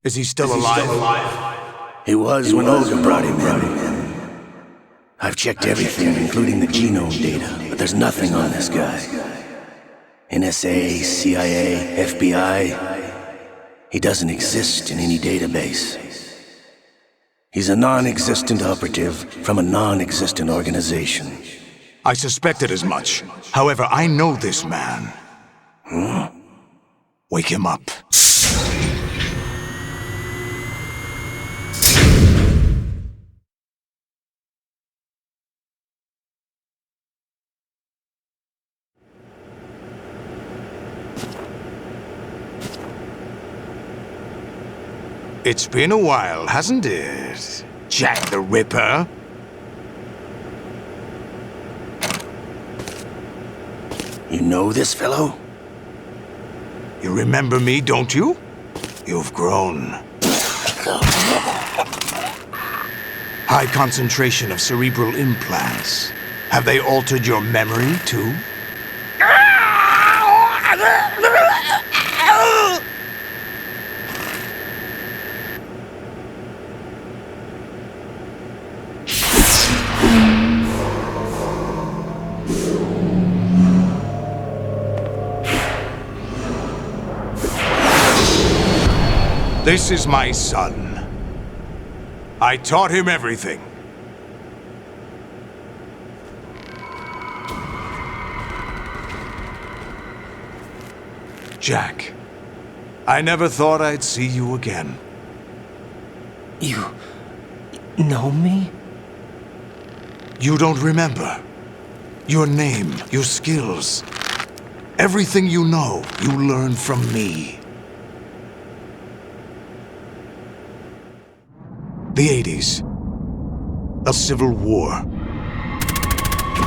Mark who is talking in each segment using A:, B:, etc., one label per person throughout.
A: Is he still alive?
B: He was when Olga brought him in. I've checked everything, including the genome data, but there's nothing on this guy. NSA, CIA, FBI. He doesn't exist in any database. He's a non-existent operative from a non-existent organization.
A: I suspected as much. However, I know this man. Wake him up. It's been a while, hasn't it? Jack the Ripper?
B: You know this fellow?
A: You remember me, don't you? You've grown. High concentration of cerebral implants. Have they altered your memory, too? This is my son. I taught him everything. Jack, I never thought I'd see you again.
C: You know me?
A: You don't remember. Your name, your skills. Everything you know, you learned from me. The 80s. A civil war.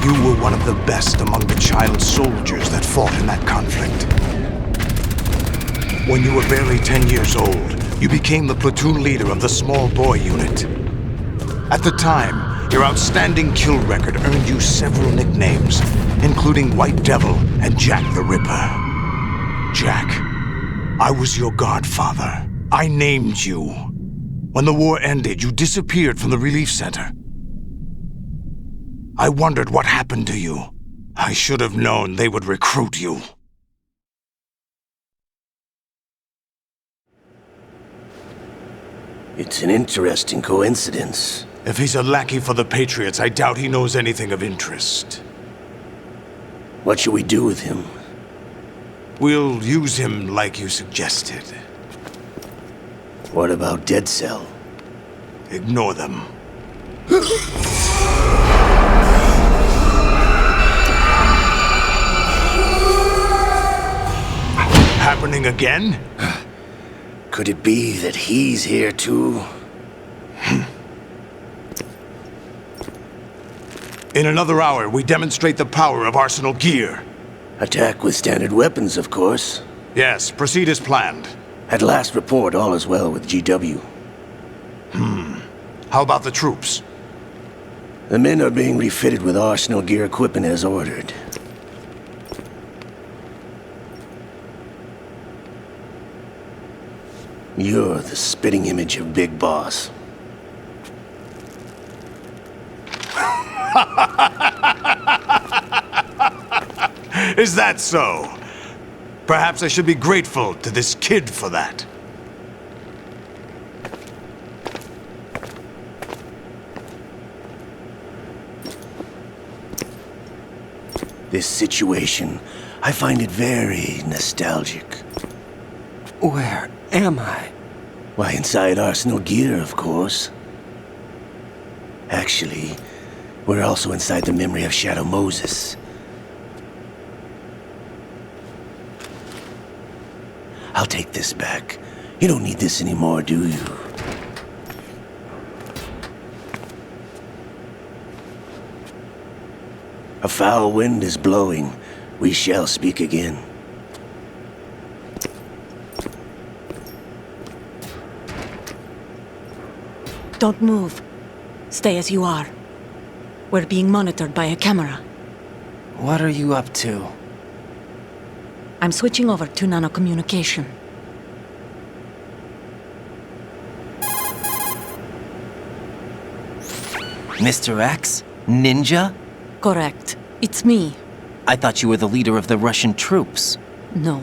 A: You were one of the best among the child soldiers that fought in that conflict. When you were barely 10 years old, you became the platoon leader of the small boy unit. At the time, your outstanding kill record earned you several nicknames, including White Devil and Jack the Ripper. Jack, I was your godfather. I named you. When the war ended, you disappeared from the relief center. I wondered what happened to you. I should have known they would recruit you.
B: It's an interesting coincidence.
A: If he's a lackey for the Patriots, I doubt he knows anything of interest.
B: What should we do with him?
A: We'll use him like you suggested.
B: What about Dead Cell?
A: Ignore them. Happening again?
B: Could it be that he's here too?
A: In another hour, we demonstrate the power of Arsenal gear.
B: Attack with standard weapons, of course.
A: Yes, proceed as planned.
B: At last report, all is well with GW.
A: How about the troops?
B: The men are being refitted with Arsenal gear equipment as ordered. You're the spitting image of Big Boss.
A: Is that so? Perhaps I should be grateful to this kid for that.
B: This situation, I find it very nostalgic.
C: Where am I?
B: Why, inside Arsenal gear, of course. Actually, we're also inside the memory of Shadow Moses. I'll take this back. You don't need this anymore, do you? A foul wind is blowing. We shall speak again.
D: Don't move. Stay as you are. We're being monitored by a camera.
C: What are you up to?
D: I'm switching over to nano communication.
C: Mr. X? Ninja?
D: Correct. It's me.
C: I thought you were the leader of the Russian troops.
D: No,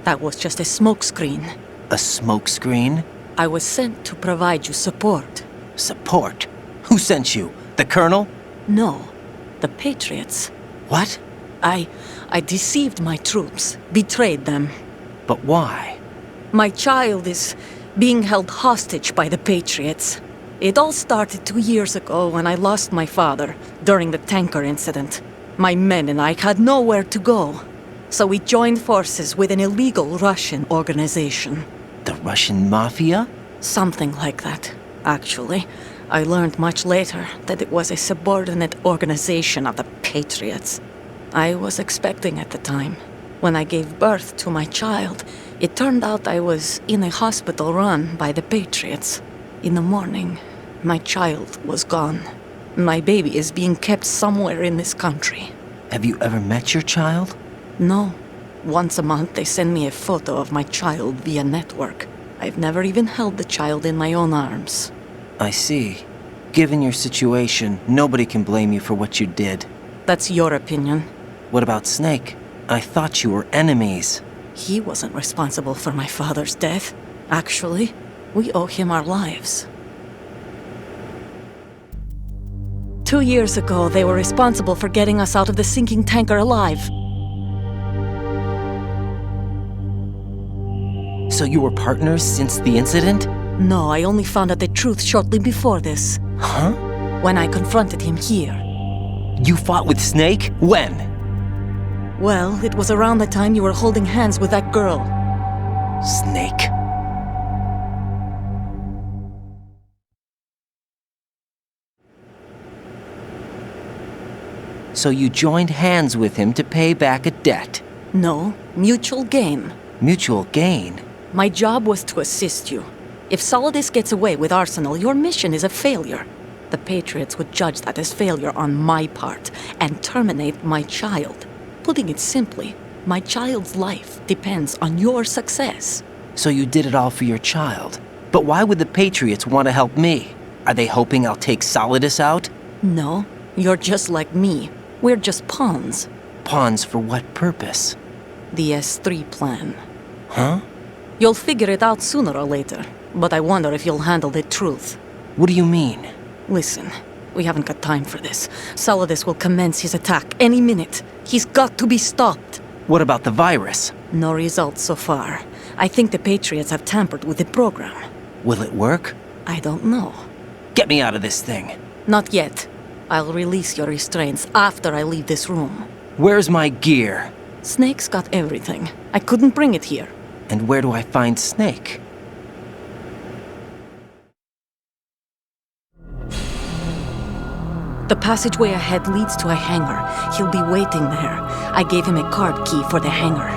D: that was just a smokescreen.
C: A smokescreen?
D: I was sent to provide you support.
C: Support? Who sent you? The Colonel?
D: No, the Patriots.
C: What?
D: I deceived my troops, betrayed them.
C: But why?
D: My child is being held hostage by the Patriots. It all started 2 years ago when I lost my father during the tanker incident. My men and I had nowhere to go, so we joined forces with an illegal Russian organization.
C: The Russian Mafia?
D: Something like that, actually. I learned much later that it was a subordinate organization of the Patriots. I was expecting at the time. When I gave birth to my child, it turned out I was in a hospital run by the Patriots. In the morning, my child was gone. My baby is being kept somewhere in this country.
C: Have you ever met your child?
D: No. Once a month they send me a photo of my child via network. I've never even held the child in my own arms.
C: I see. Given your situation, nobody can blame you for what you did.
D: That's your opinion.
C: What about Snake? I thought you were enemies.
D: He wasn't responsible for my father's death. Actually, we owe him our lives. 2 years ago, they were responsible for getting us out of the sinking tanker alive.
C: So you were partners since the incident?
D: No, I only found out the truth shortly before this.
C: Huh?
D: When I confronted him here.
C: You fought with Snake? When?
D: Well, it was around the time you were holding hands with that girl.
C: Snake. So you joined hands with him to pay back a debt?
D: No, mutual gain.
C: Mutual gain?
D: My job was to assist you. If Solidus gets away with Arsenal, your mission is a failure. The Patriots would judge that as failure on my part and terminate my child. Putting it simply, my child's life depends on your success.
C: So you did it all for your child. But why would the Patriots want to help me? Are they hoping I'll take Solidus out?
D: No, you're just like me. We're just pawns.
C: Pawns for what purpose?
D: The S3 plan.
C: Huh?
D: You'll figure it out sooner or later, but I wonder if you'll handle the truth.
C: What do you mean?
D: Listen, we haven't got time for this. Solidus will commence his attack any minute. He's got to be stopped.
C: What about the virus?
D: No results so far. I think the Patriots have tampered with the program.
C: Will it work?
D: I don't know.
C: Get me out of this thing.
D: Not yet. I'll release your restraints after I leave this room.
C: Where's my gear?
D: Snake's got everything. I couldn't bring it here.
C: And where do I find Snake?
D: The passageway ahead leads to a hangar. He'll be waiting there. I gave him a card key for the hangar.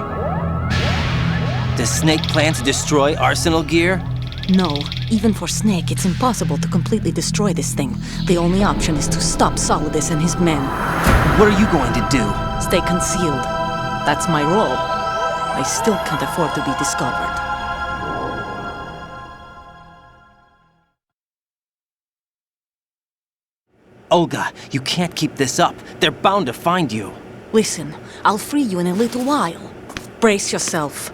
C: Does Snake plan to destroy Arsenal gear?
D: No, even for Snake, it's impossible to completely destroy this thing. The only option is to stop Solidus and his men.
C: What are you going to do?
D: Stay concealed. That's my role. I still can't afford to be discovered.
C: Olga, you can't keep this up. They're bound to find you.
D: Listen, I'll free you in a little while. Brace yourself.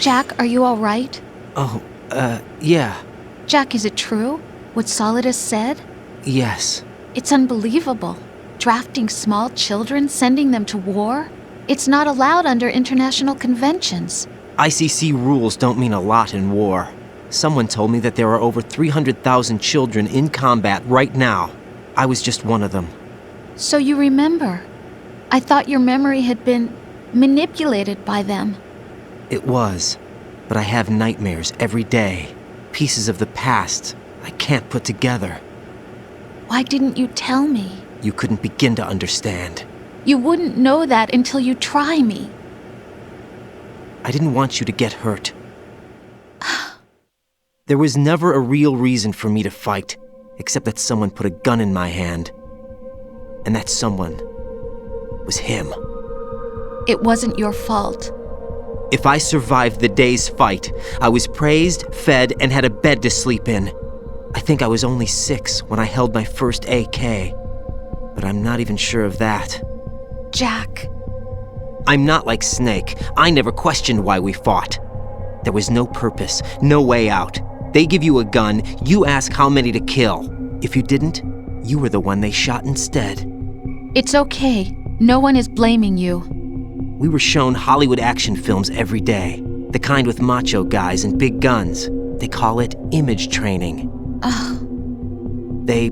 E: Jack, are you all right?
C: Oh, yeah.
E: Jack, is it true? What Solidus said?
C: Yes.
E: It's unbelievable. Drafting small children, sending them to war? It's not allowed under international conventions.
C: ICC rules don't mean a lot in war. Someone told me that there are over 300,000 children in combat right now. I was just one of them.
E: So you remember. I thought your memory had been manipulated by them.
C: It was, but I have nightmares every day. Pieces of the past. I I can't put together.
E: Why didn't you tell me?
C: You couldn't begin to understand.
E: You wouldn't know that until you try me.
C: I didn't want you to get hurt. There was never a real reason for me to fight, except that someone put a gun in my hand. And that someone was him.
E: It wasn't your fault.
C: If I survived the day's fight, I was praised, fed, and had a bed to sleep in. I think I was only 6 when I held my first AK. But I'm not even sure of that.
E: Jack.
C: I'm not like Snake. I never questioned why we fought. There was no purpose, no way out. They give you a gun, you ask how many to kill. If you didn't, you were the one they shot instead.
E: It's okay. No one is blaming you.
C: We were shown Hollywood action films every day. The kind with macho guys and big guns. They call it image training. They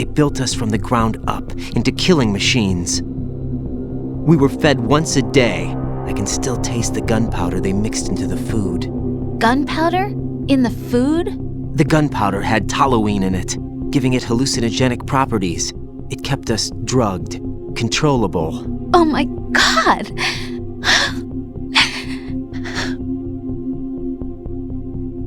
C: built us from the ground up into killing machines. We were fed once a day. I can still taste the gunpowder they mixed into the food.
E: Gunpowder? In the food?
C: The gunpowder had toluene in it, giving it hallucinogenic properties. It kept us drugged, controllable.
E: Oh my God!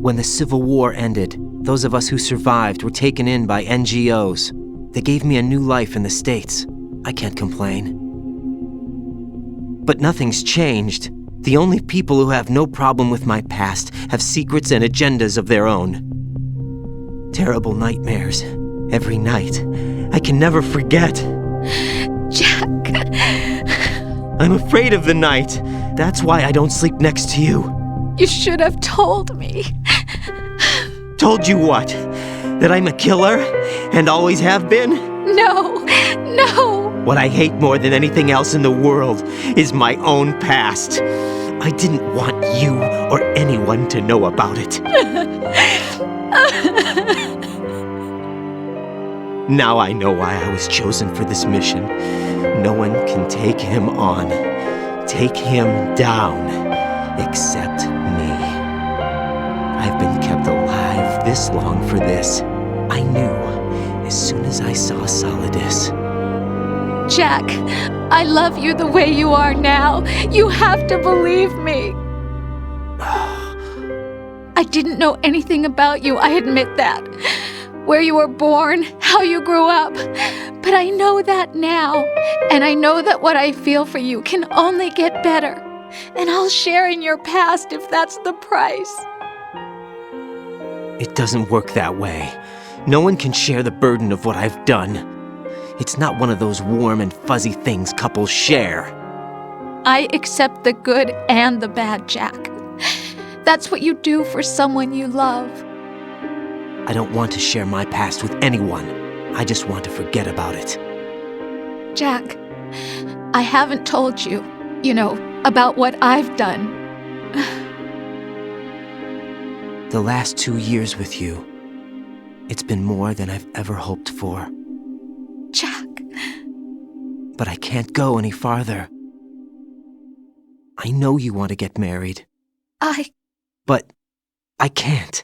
C: When the Civil War ended, those of us who survived were taken in by NGOs. They gave me a new life in the States. I can't complain. But nothing's changed. The only people who have no problem with my past have secrets and agendas of their own. Terrible nightmares. Every night. I can never forget.
E: Jack!
C: I'm afraid of the night. That's why I don't sleep next to you.
E: You should have told me.
C: Told you what? That I'm a killer? And always have been?
E: No! No!
C: What I hate more than anything else in the world is my own past. I didn't want you or anyone to know about it. Now I know why I was chosen for this mission. No one can take him on, take him down, except me. I've been kept alive this long for this. I knew as soon as I saw Solidus.
E: Jack, I love you the way you are now. You have to believe me. I didn't know anything about you, I admit that. Where you were born, how you grew up. But I know that now. And I know that what I feel for you can only get better. And I'll share in your past if that's the price.
C: It doesn't work that way. No one can share the burden of what I've done. It's not one of those warm and fuzzy things couples share.
E: I accept the good and the bad, Jack. That's what you do for someone you love.
C: I don't want to share my past with anyone. I just want to forget about it.
E: Jack, I haven't told you, about what I've done.
C: The last 2 years with you, it's been more than I've ever hoped for.
E: Jack.
C: But I can't go any farther. I know you want to get married. But I can't.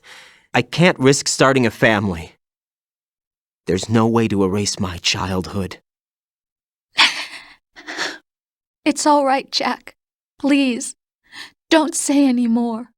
C: I can't risk starting a family. There's no way to erase my childhood.
E: It's all right, Jack. Please, don't say any more.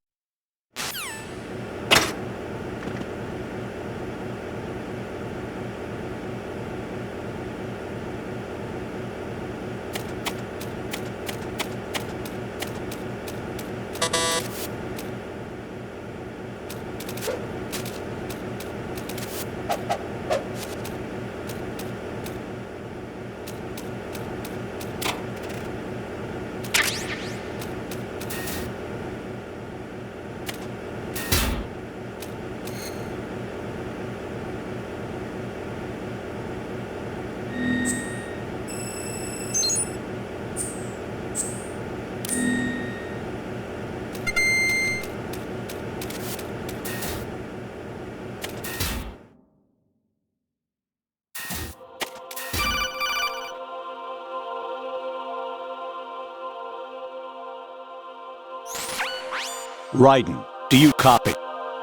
F: Raiden, do you copy?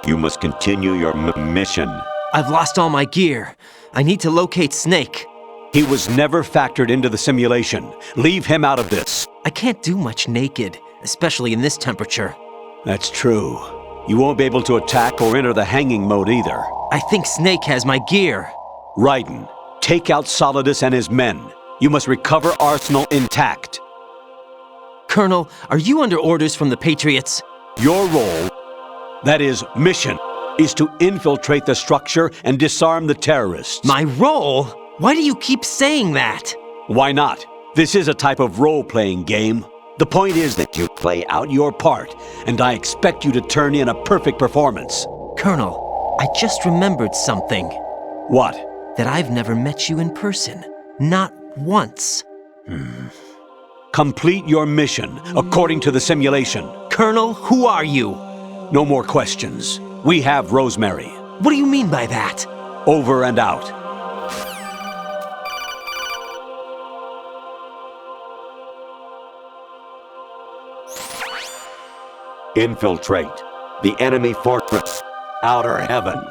F: You must continue your mission.
C: I've lost all my gear. I need to locate Snake.
F: He was never factored into the simulation. Leave him out of this.
C: I can't do much naked, especially in this temperature.
F: That's true. You won't be able to attack or enter the hanging mode either.
C: I think Snake has my gear.
F: Raiden, take out Solidus and his men. You must recover Arsenal intact.
C: Colonel, are you under orders from the Patriots?
F: Your role, that is, mission, is to infiltrate the structure and disarm the terrorists.
C: My role? Why do you keep saying that?
F: Why not? This is a type of role-playing game. The point is that you play out your part, and I expect you to turn in a perfect performance.
C: Colonel, I just remembered something.
F: What?
C: That I've never met you in person. Not once.
F: Complete your mission according to the simulation.
C: Colonel, who are you?
F: No more questions. We have Rosemary.
C: What do you mean by that?
F: Over and out.
G: Infiltrate the enemy fortress, Outer Heaven.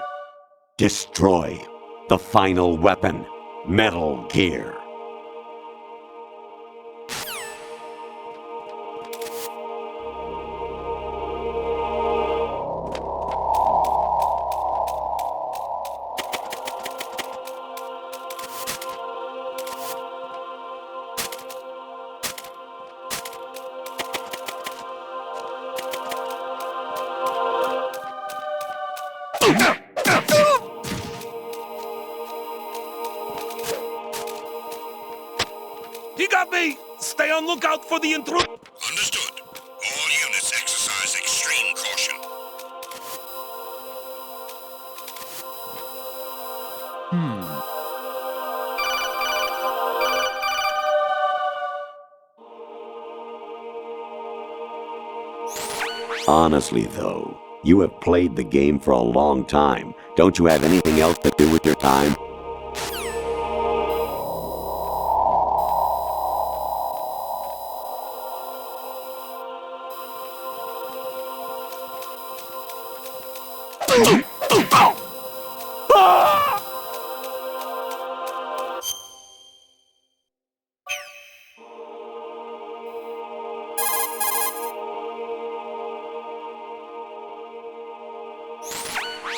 G: Destroy the final weapon, Metal Gear.
H: He got me! Stay on lookout for the intruder!
I: Understood. All units exercise extreme caution.
G: Honestly, though, you have played the game for a long time. Don't you have anything else to do with your time?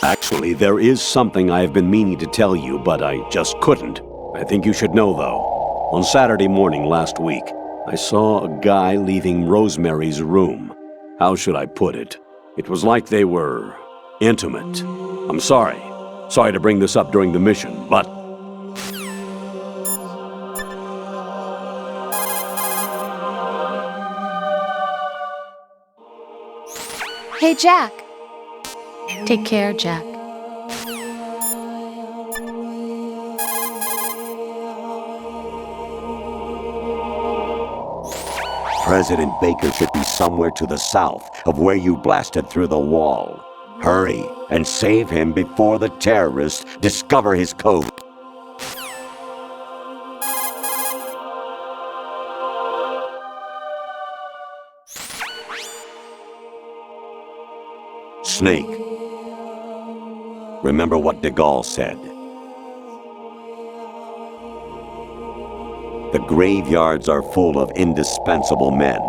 F: Actually, there is something I have been meaning to tell you, but I just couldn't. I think you should know, though. On Saturday morning last week, I saw a guy leaving Rosemary's room. How should I put it? It was like they were intimate. I'm sorry. Sorry to bring this up during the mission, but...
E: Hey, Jack. Take care, Jack.
G: President Baker should be somewhere to the south of where you blasted through the wall. Hurry and save him before the terrorists discover his code. Snake. Remember what de Gaulle said. The graveyards are full of indispensable men.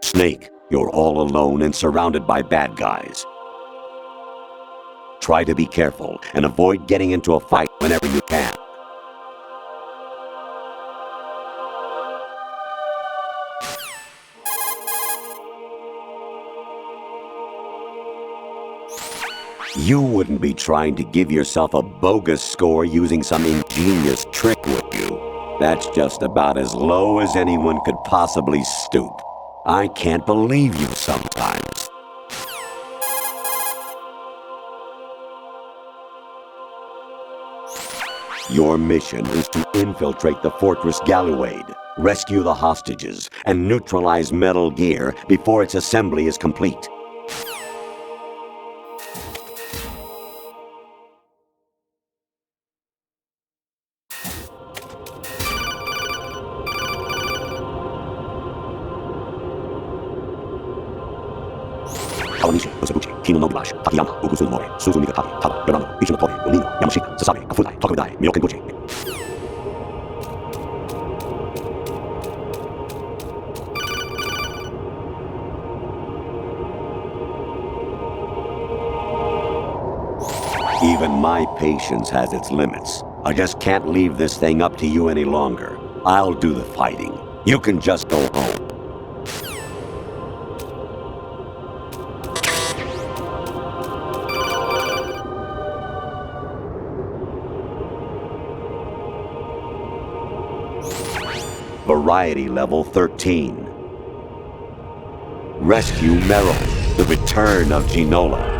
G: Snake, you're all alone and surrounded by bad guys. Try to be careful and avoid getting into a fight whenever you can. You wouldn't be trying to give yourself a bogus score using some ingenious trick, would you? That's just about as low as anyone could possibly stoop. I can't believe you sometimes. Your mission is to infiltrate the Fortress Galluade, rescue the hostages, and neutralize Metal Gear before its assembly is complete. Kawanishi, Osabuchi, Kino no Gibashi, Takayama, Ugusu Mori, Suzumiga Taki, Tada, Yorano, Ichi no Tori, Onino, Yamashita, Sasabe, Kafudai, Tokudai, Miyokenbuchi. Even my patience has its limits. I just can't leave this thing up to you any longer. I'll do the fighting. You can just go home. Variety level 13. Rescue Merrill, the return of Ginola.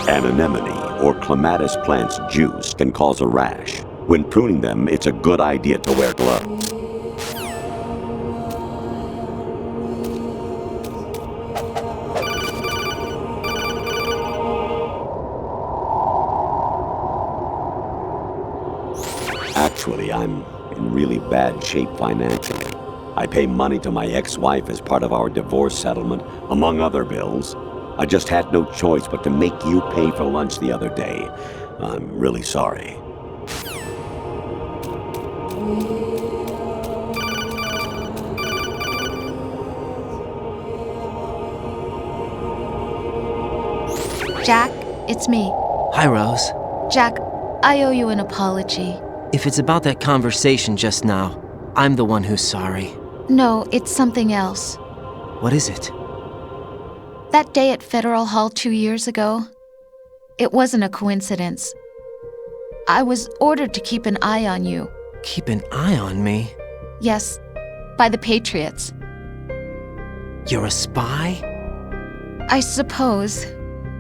G: An anemone or clematis plant's juice can cause a rash. When pruning them, it's a good idea to wear gloves. Actually, I'm in really bad shape financially. I pay money to my ex-wife as part of our divorce settlement, among other bills. I just had no choice but to make you pay for lunch the other day. I'm really sorry.
E: Jack, it's me.
C: Hi, Rose.
E: Jack, I owe you an apology.
C: If it's about that conversation just now, I'm the one who's sorry.
E: No, it's something else.
C: What is it?
E: That day at Federal Hall 2 years ago, it wasn't a coincidence. I was ordered to keep an eye on you.
C: Keep an eye on me?
E: Yes, by the Patriots.
C: You're a spy?
E: I suppose.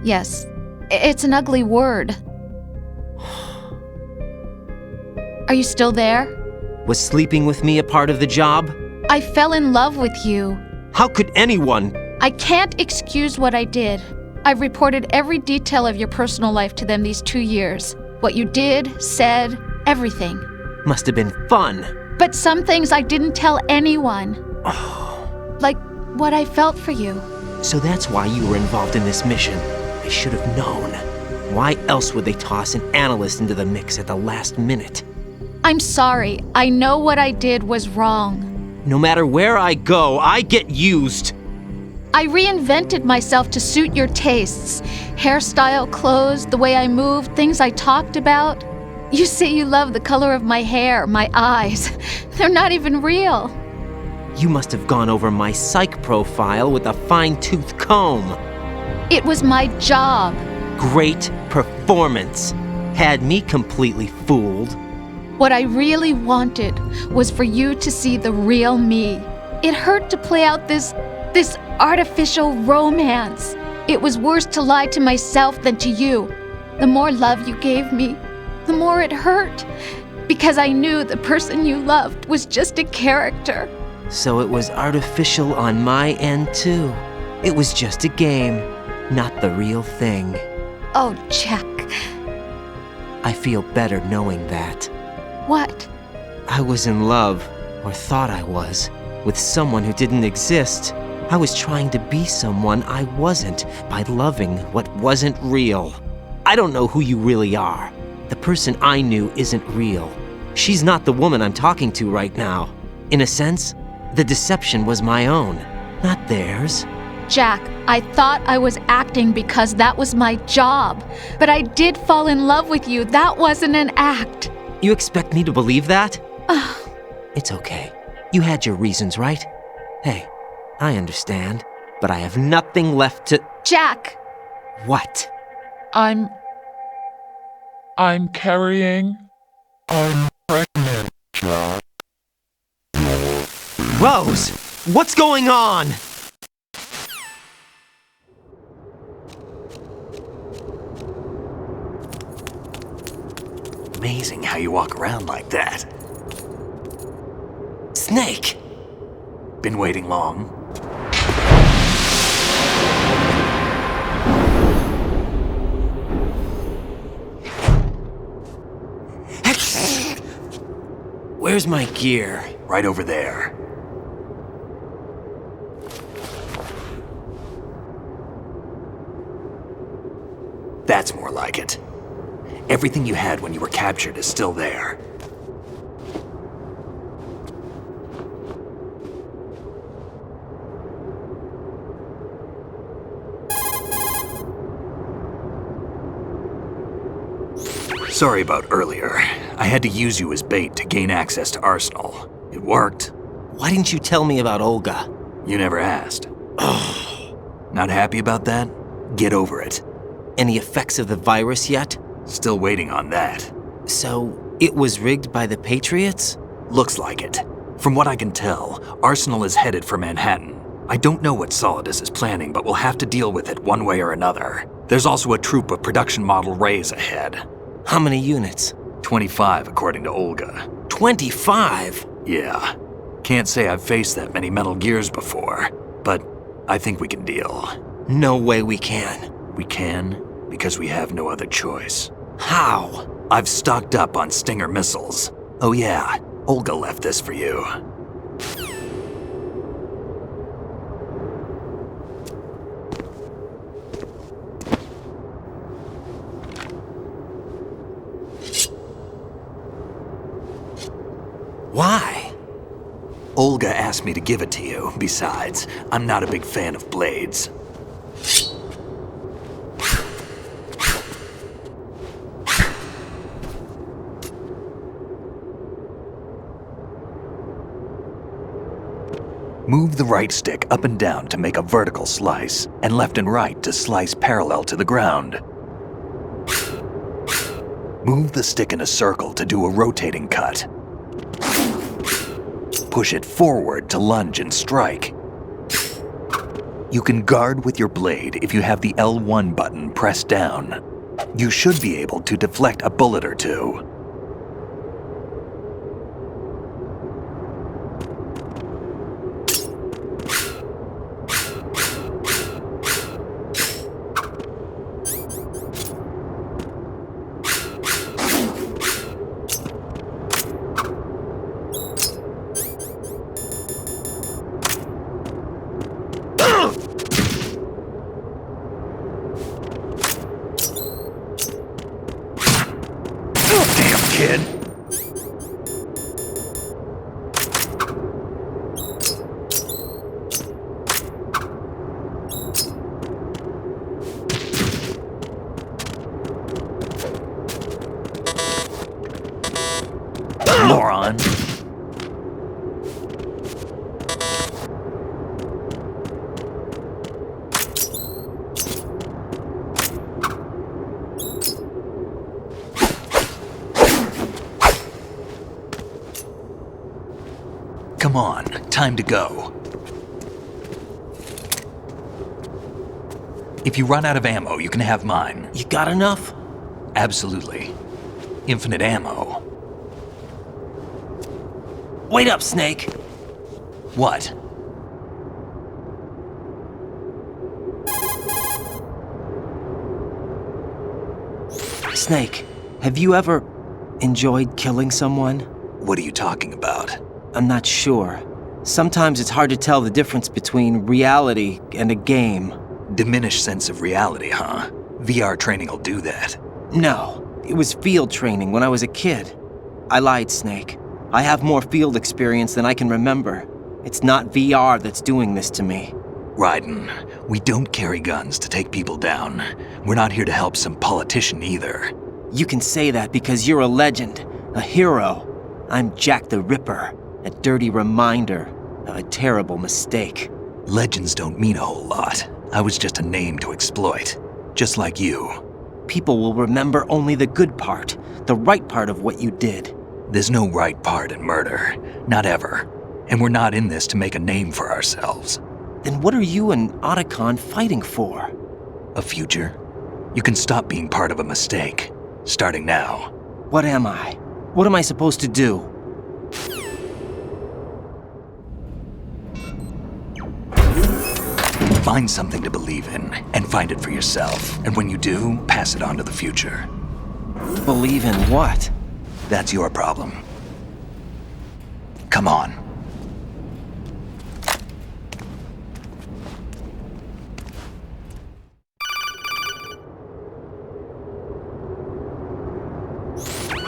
E: Yes. It's an ugly word. Are you still there?
C: Was sleeping with me a part of the job?
E: I fell in love with you.
C: How could anyone?
E: I can't excuse what I did. I've reported every detail of your personal life to them these 2 years. What you did, said, everything.
C: Must have been fun.
E: But some things I didn't tell anyone. Like what I felt for you.
C: So that's why you were involved in this mission. I should have known. Why else would they toss an analyst into the mix at the last minute?
E: I'm sorry. I know what I did was wrong.
C: No matter where I go, I get used.
E: I reinvented myself to suit your tastes. Hairstyle, clothes, the way I moved, things I talked about. You say you love the color of my hair, my eyes. They're not even real.
C: You must have gone over my psych profile with a fine-tooth comb.
E: It was my job.
C: Great performance. Had me completely fooled.
E: What I really wanted was for you to see the real me. It hurt to play out this artificial romance. It was worse to lie to myself than to you. The more love you gave me, the more it hurt. Because I knew the person you loved was just a character.
C: So it was artificial on my end too. It was just a game, not the real thing.
E: Oh, Jack.
C: I feel better knowing that.
E: What?
C: I was in love, or thought I was, with someone who didn't exist. I was trying to be someone I wasn't by loving what wasn't real. I don't know who you really are. The person I knew isn't real. She's not the woman I'm talking to right now. In a sense, the deception was my own, not theirs.
E: Jack, I thought I was acting because that was my job. But I did fall in love with you. That wasn't an act.
C: You expect me to believe that? It's okay. You had your reasons, right? Hey, I understand, but I have nothing left to...
E: Jack!
C: What?
J: I'm carrying... I'm pregnant, Jack.
C: Rose! What's going on?
B: Amazing how you walk around like that.
C: Snake!
B: Been waiting long?
C: Where's my gear?
B: Right over there. That's more like it. Everything you had when you were captured is still there. Sorry about earlier. I had to use you as bait to gain access to Arsenal. It worked.
C: Why didn't you tell me about Olga?
B: You never asked. Not happy about that? Get over it.
C: Any effects of the virus yet?
B: Still waiting on that.
C: So, it was rigged by the Patriots?
B: Looks like it. From what I can tell, Arsenal is headed for Manhattan. I don't know what Solidus is planning, but we'll have to deal with it one way or another. There's also a troop of production model Rays ahead.
C: How many units?
B: 25, according to Olga.
C: 25?
B: Yeah. Can't say I've faced that many Metal Gears before, but I think we can deal.
C: No way we can.
B: We can, because we have no other choice.
C: How?
B: I've stocked up on Stinger missiles. Oh yeah, Olga left this for you.
C: Why?
B: Olga asked me to give it to you. Besides, I'm not a big fan of blades. Move the right stick up and down to make a vertical slice, and left and right to slice parallel to the ground. Move the stick in a circle to do a rotating cut. Push it forward to lunge and strike. You can guard with your blade if you have the L1 button pressed down. You should be able to deflect a bullet or two. Kid. Moron. Come on, time to go. If you run out of ammo, you can have mine.
C: You got enough?
B: Absolutely. Infinite ammo.
C: Wait up, Snake.
B: What?
C: Snake, have you ever enjoyed killing someone?
B: What are you talking about?
C: I'm not sure. Sometimes it's hard to tell the difference between reality and a game.
B: Diminished sense of reality, huh? VR training will do that.
C: No, it was field training when I was a kid. I lied, Snake. I have more field experience than I can remember. It's not VR that's doing this to me.
B: Raiden, we don't carry guns to take people down. We're not here to help some politician either.
C: You can say that because you're a legend, a hero. I'm Jack the Ripper, a dirty reminder of a terrible mistake.
B: Legends don't mean a whole lot. I was just a name to exploit, just like you.
C: People will remember only the good part, the right part of what you did.
B: There's no right part in murder, not ever. And we're not in this to make a name for ourselves.
C: Then what are you and Otacon fighting for?
B: A future? You can stop being part of a mistake, starting now.
C: What am I? What am I supposed to do?
B: Find something to believe in, and find it for yourself. And when you do, pass it on to the future.
C: Believe in what?
B: That's your problem.
K: Come on.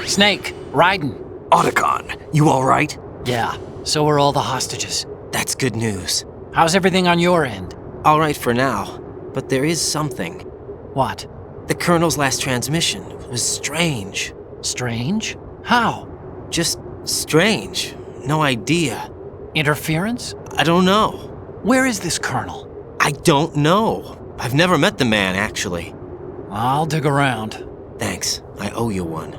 L: Snake, Raiden.
C: Otacon, you all right?
L: Yeah, so are all the hostages.
C: That's good news.
L: How's everything on your end?
C: All right for now, but there is something.
L: What?
C: The Colonel's last transmission was strange.
L: Strange? How?
C: Just strange. No idea.
L: Interference?
C: I don't know.
L: Where is this Colonel?
C: I don't know. I've never met the man, actually.
L: I'll dig around.
C: Thanks. I owe you one.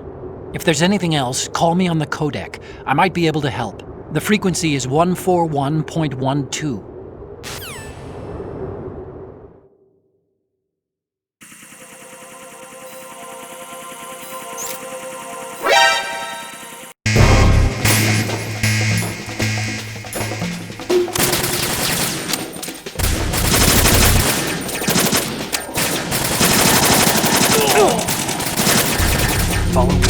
L: If there's anything else, call me on the codec. I might be able to help. The frequency is 141.12.
K: Follow me.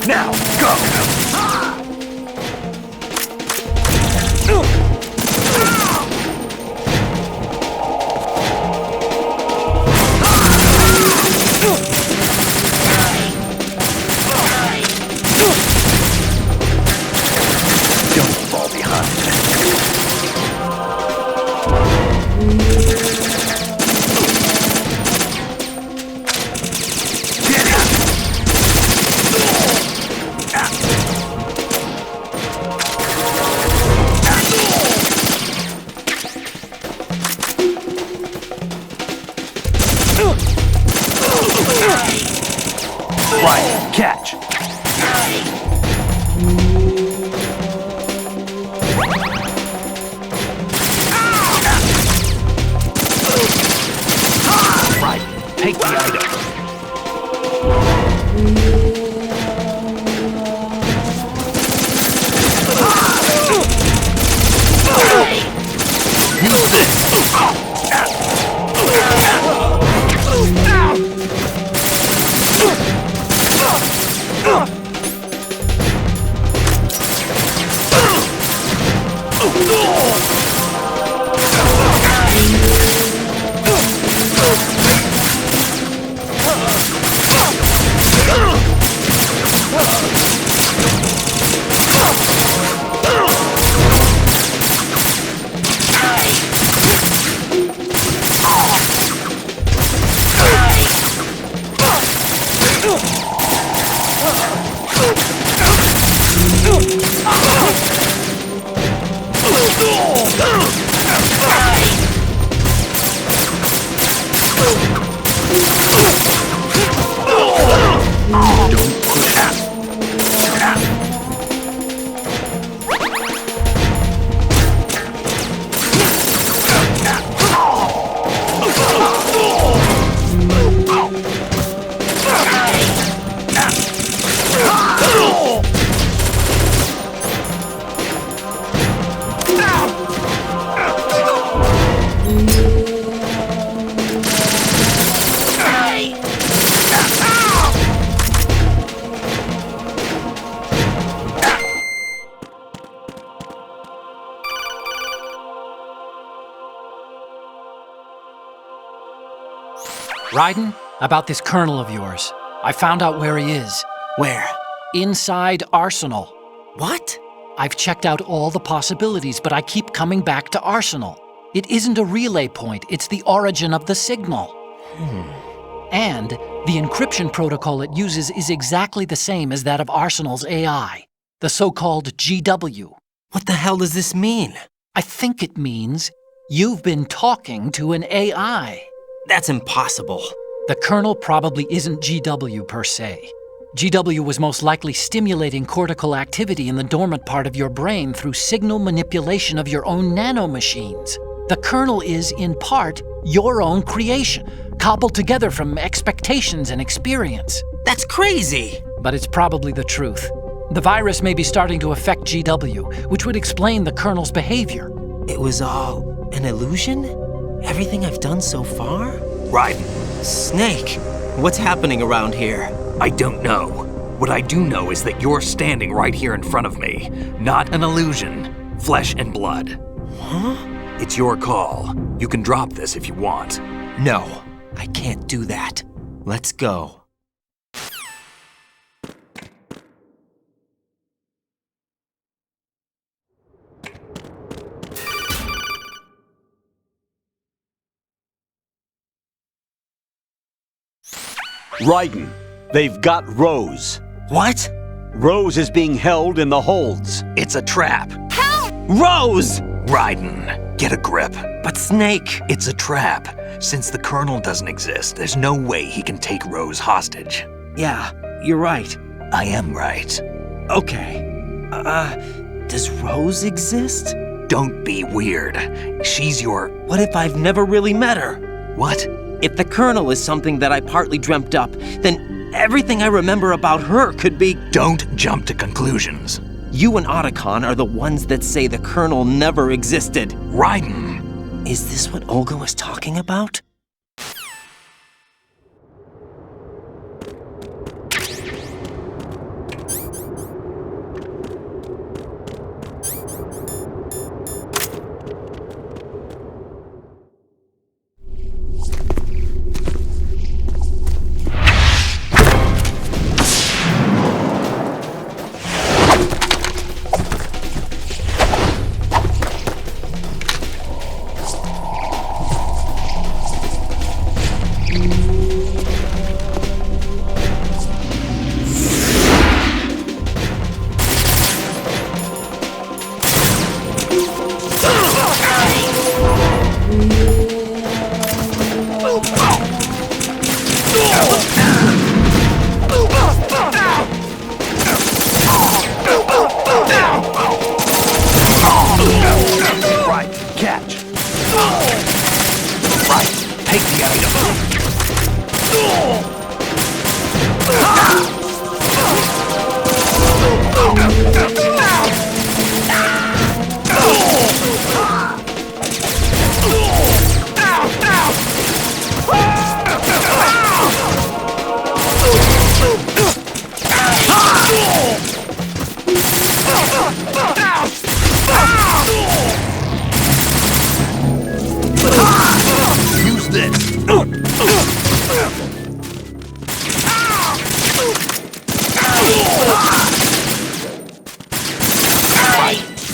K: Now, go! Don't fall behind. Right, catch. Right, take the item. Use this.
L: Raiden, about this colonel of yours. I found out where he is.
C: Where?
L: Inside Arsenal.
C: What?
L: I've checked out all the possibilities, but I keep coming back to Arsenal. It isn't a relay point, it's the origin of the signal. And the encryption protocol it uses is exactly the same as that of Arsenal's AI, the so-called GW.
C: What the hell does this mean?
L: I think it means you've been talking to an AI.
C: That's impossible.
L: The Colonel probably isn't GW per se. GW was most likely stimulating cortical activity in the dormant part of your brain through signal manipulation of your own nanomachines. The Colonel is, in part, your own creation, cobbled together from expectations and experience.
C: That's crazy!
L: But it's probably the truth. The virus may be starting to affect GW, which would explain the Colonel's behavior.
C: It was all an illusion? Everything I've done so far?
K: Raiden,
C: Snake, what's happening around here?
K: I don't know. What I do know is that you're standing right here in front of me. Not an illusion. Flesh and blood.
C: Huh?
K: It's your call. You can drop this if you want.
C: No, I can't do that. Let's go.
F: Raiden, they've got Rose.
K: What?
F: Rose is being held in the holds.
K: It's a trap.
C: Rose!
K: Raiden, get a grip.
C: But Snake...
K: It's a trap. Since the Colonel doesn't exist, there's no way he can take Rose hostage.
C: Yeah, you're right.
K: I am right.
C: Okay. Does Rose exist?
K: Don't be weird. She's your...
C: What if I've never really met her?
K: What?
C: If the Colonel is something that I partly dreamt up, then everything I remember about her could be...
K: Don't jump to conclusions.
C: You and Otacon are the ones that say the Colonel never existed.
K: Raiden!
C: Is this what Olga was talking about?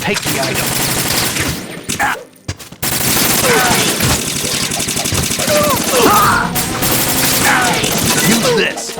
K: Take the item. Use this.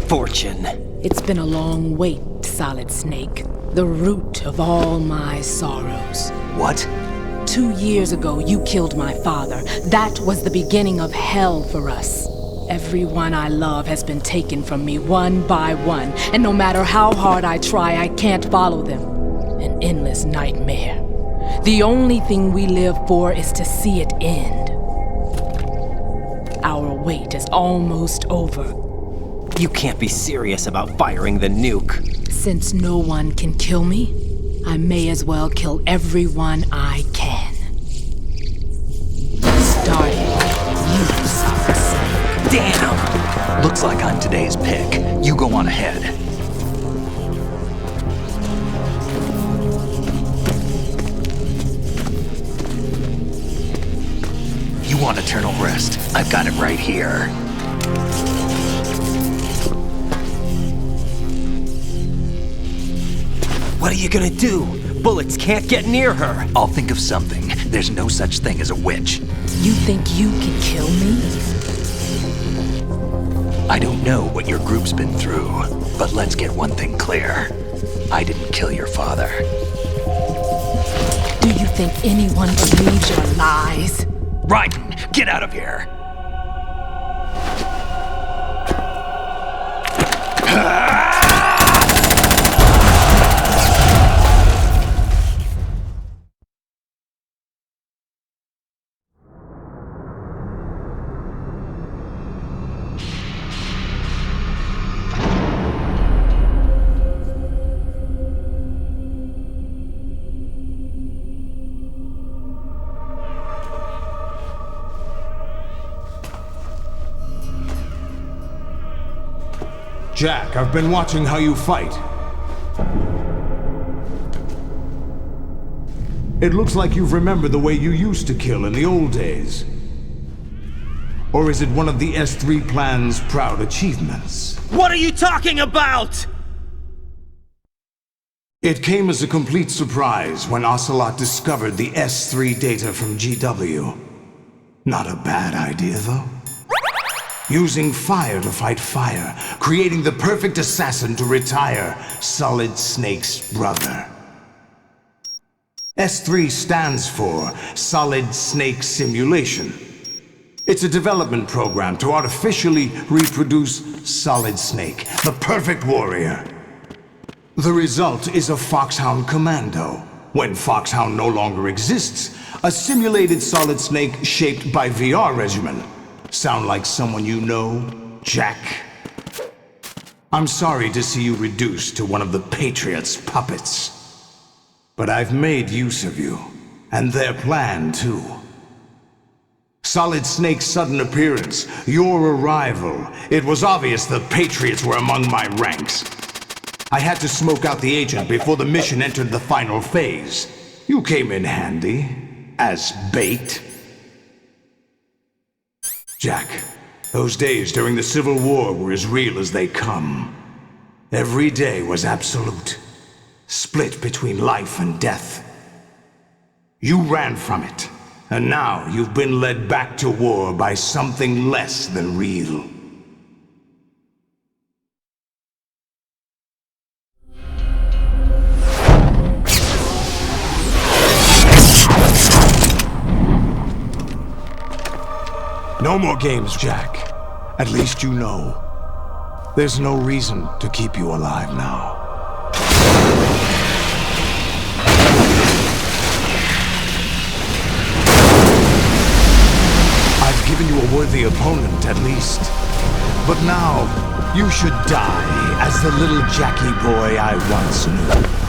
C: Fortune.
M: It's been a long wait, Solid Snake. The root of all my sorrows.
K: What?
M: 2 years ago, you killed my father. That was the beginning of hell for us. Everyone I love has been taken from me one by one, and no matter how hard I try, I can't follow them. An endless nightmare. The only thing we live for is to see it end. Our our wait is almost over.
C: You can't be serious about firing the nuke.
M: Since no one can kill me, I may as well kill everyone I can. Starting with you, Socks.
K: Damn! Looks like I'm today's pick. You go on ahead. You want eternal rest? I've got it right here.
C: What are you gonna do? Bullets can't get near her.
K: I'll think of something. There's no such thing as a witch.
M: You think you can kill me?
K: I don't know what your group's been through, but let's get one thing clear. I didn't kill your father.
M: Do you think anyone believes your lies?
K: Raiden, get out of here!
A: Jack, I've been watching how you fight. It looks like you've remembered the way you used to kill in the old days. Or is it one of the S3 plan's proud achievements?
C: What are you talking about?
A: It came as a complete surprise when Ocelot discovered the S3 data from GW. Not a bad idea, though. Using fire to fight fire, creating the perfect assassin to retire Solid Snake's brother. S3 stands for Solid Snake Simulation. It's a development program to artificially reproduce Solid Snake, the perfect warrior. The result is a Foxhound commando. When Foxhound no longer exists, a simulated Solid Snake shaped by VR regimen. Sound like someone you know, Jack? I'm sorry to see you reduced to one of the Patriots' puppets. But I've made use of you, and their plan too. Solid Snake's sudden appearance, your arrival, it was obvious the Patriots were among my ranks. I had to smoke out the agent before the mission entered the final phase. You came in handy, as bait. Jack, those days during the Civil War were as real as they come. Every day was absolute, split between life and death. You ran from it, and now you've been led back to war by something less than real. No more games, Jack. At least you know. There's no reason to keep you alive now. I've given you a worthy opponent, at least. But now, you should die as the little Jackie boy I once knew.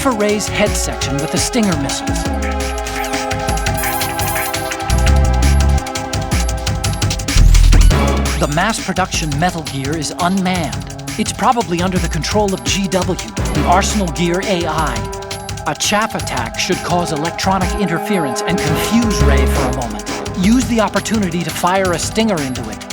L: for Ray's head section with the Stinger missiles. The mass production Metal Gear is unmanned. It's probably under the control of GW, the Arsenal Gear AI. A chaff attack should cause electronic interference and confuse Ray for a moment. Use the opportunity to fire a Stinger into it.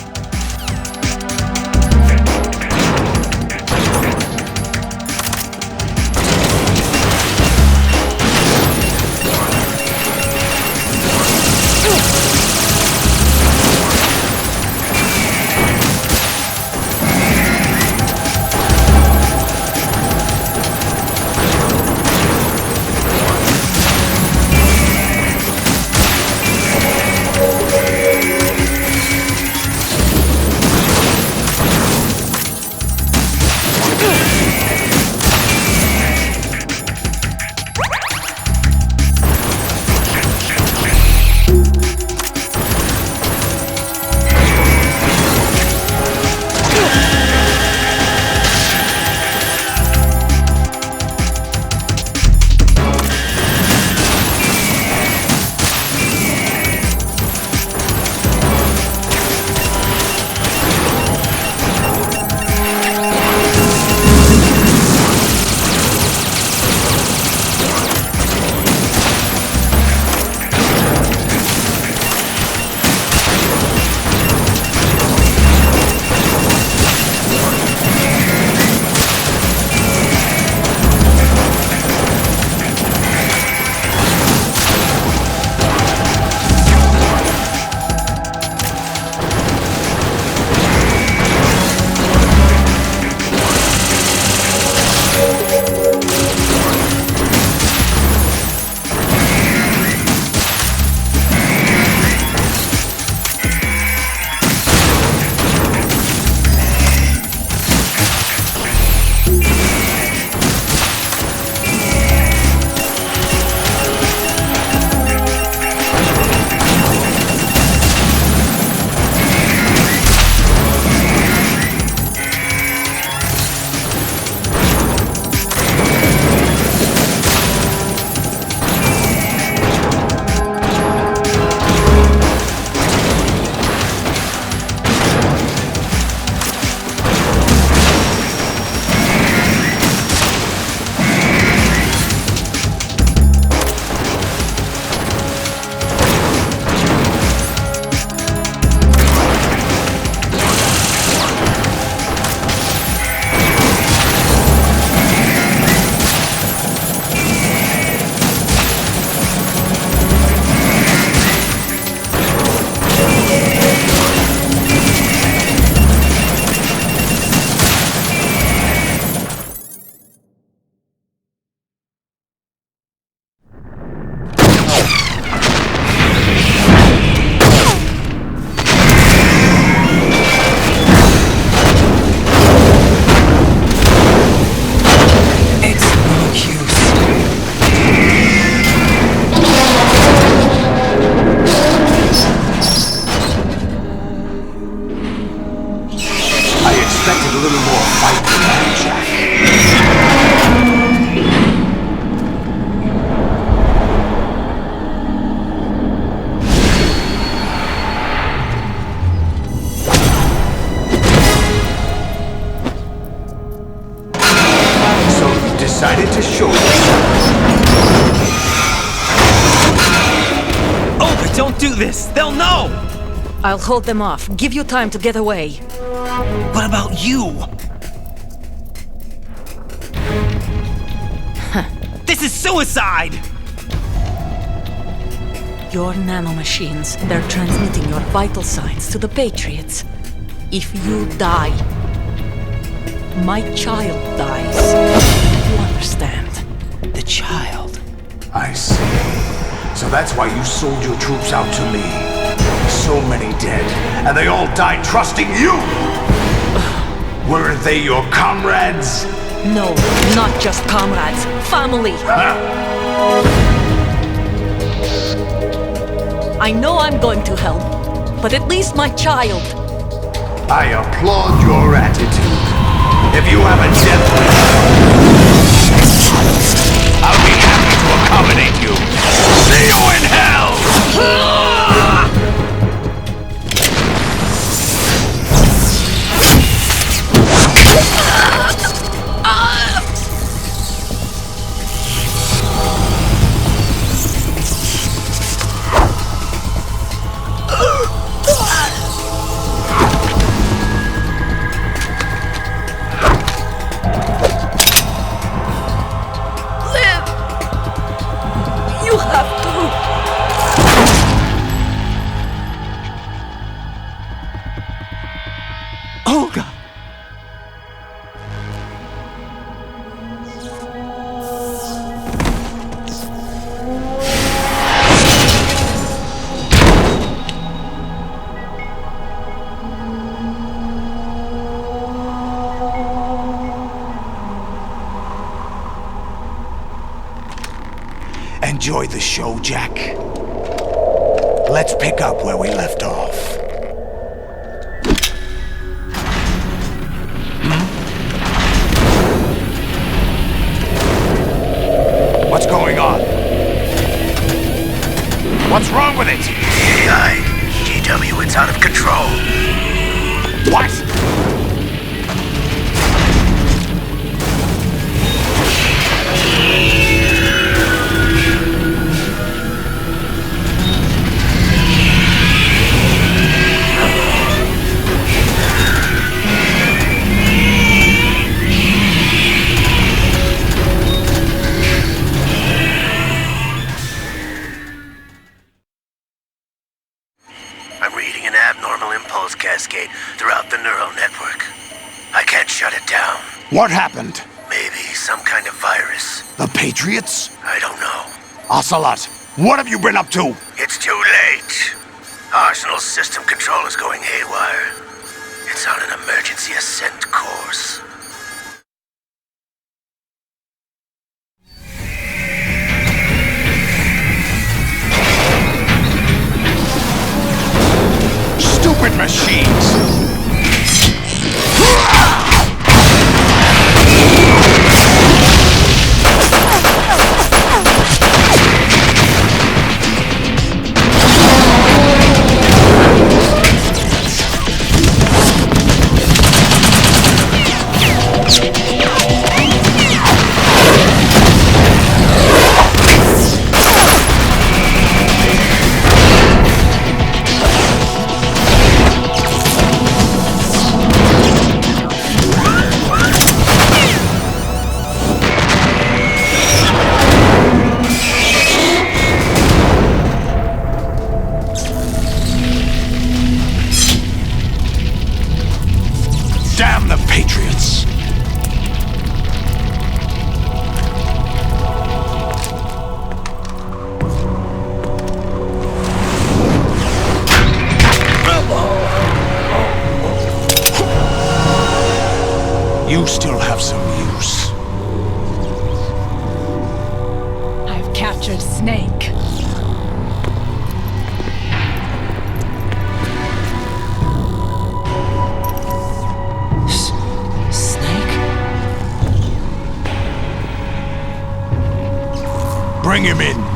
A: decided to show yourself.
K: Oh, but don't do this! They'll know!
D: I'll hold them off. Give you time to get away.
K: What about you? This is suicide!
D: Your nanomachines, they're transmitting your vital signs to the Patriots. If you die, my child dies. You understand?
K: The child.
A: I see. So that's why you sold your troops out to me. So many dead, and they all died trusting you! Weren't they your comrades?
D: No, not just comrades. Family! I know I'm going to hell, but at least my child.
A: I applaud your attitude. If you have a death wish, Enjoy the show, Jack. Let's pick up where we left off. What's going on? What's wrong with it?
B: AI, GW, it's out of control.
A: What?
B: I'm reading an abnormal impulse cascade throughout the neural network. I can't shut it down.
A: What happened?
B: Maybe some kind of virus.
A: The Patriots?
B: I don't know.
A: Ocelot, what have you been up to?
B: It's too late. Arsenal's system control is going haywire. It's on an emergency ascent course.
A: Stupid machines! Damn the Patriots! You still have some use.
M: I've captured Snake.
A: Bring him in.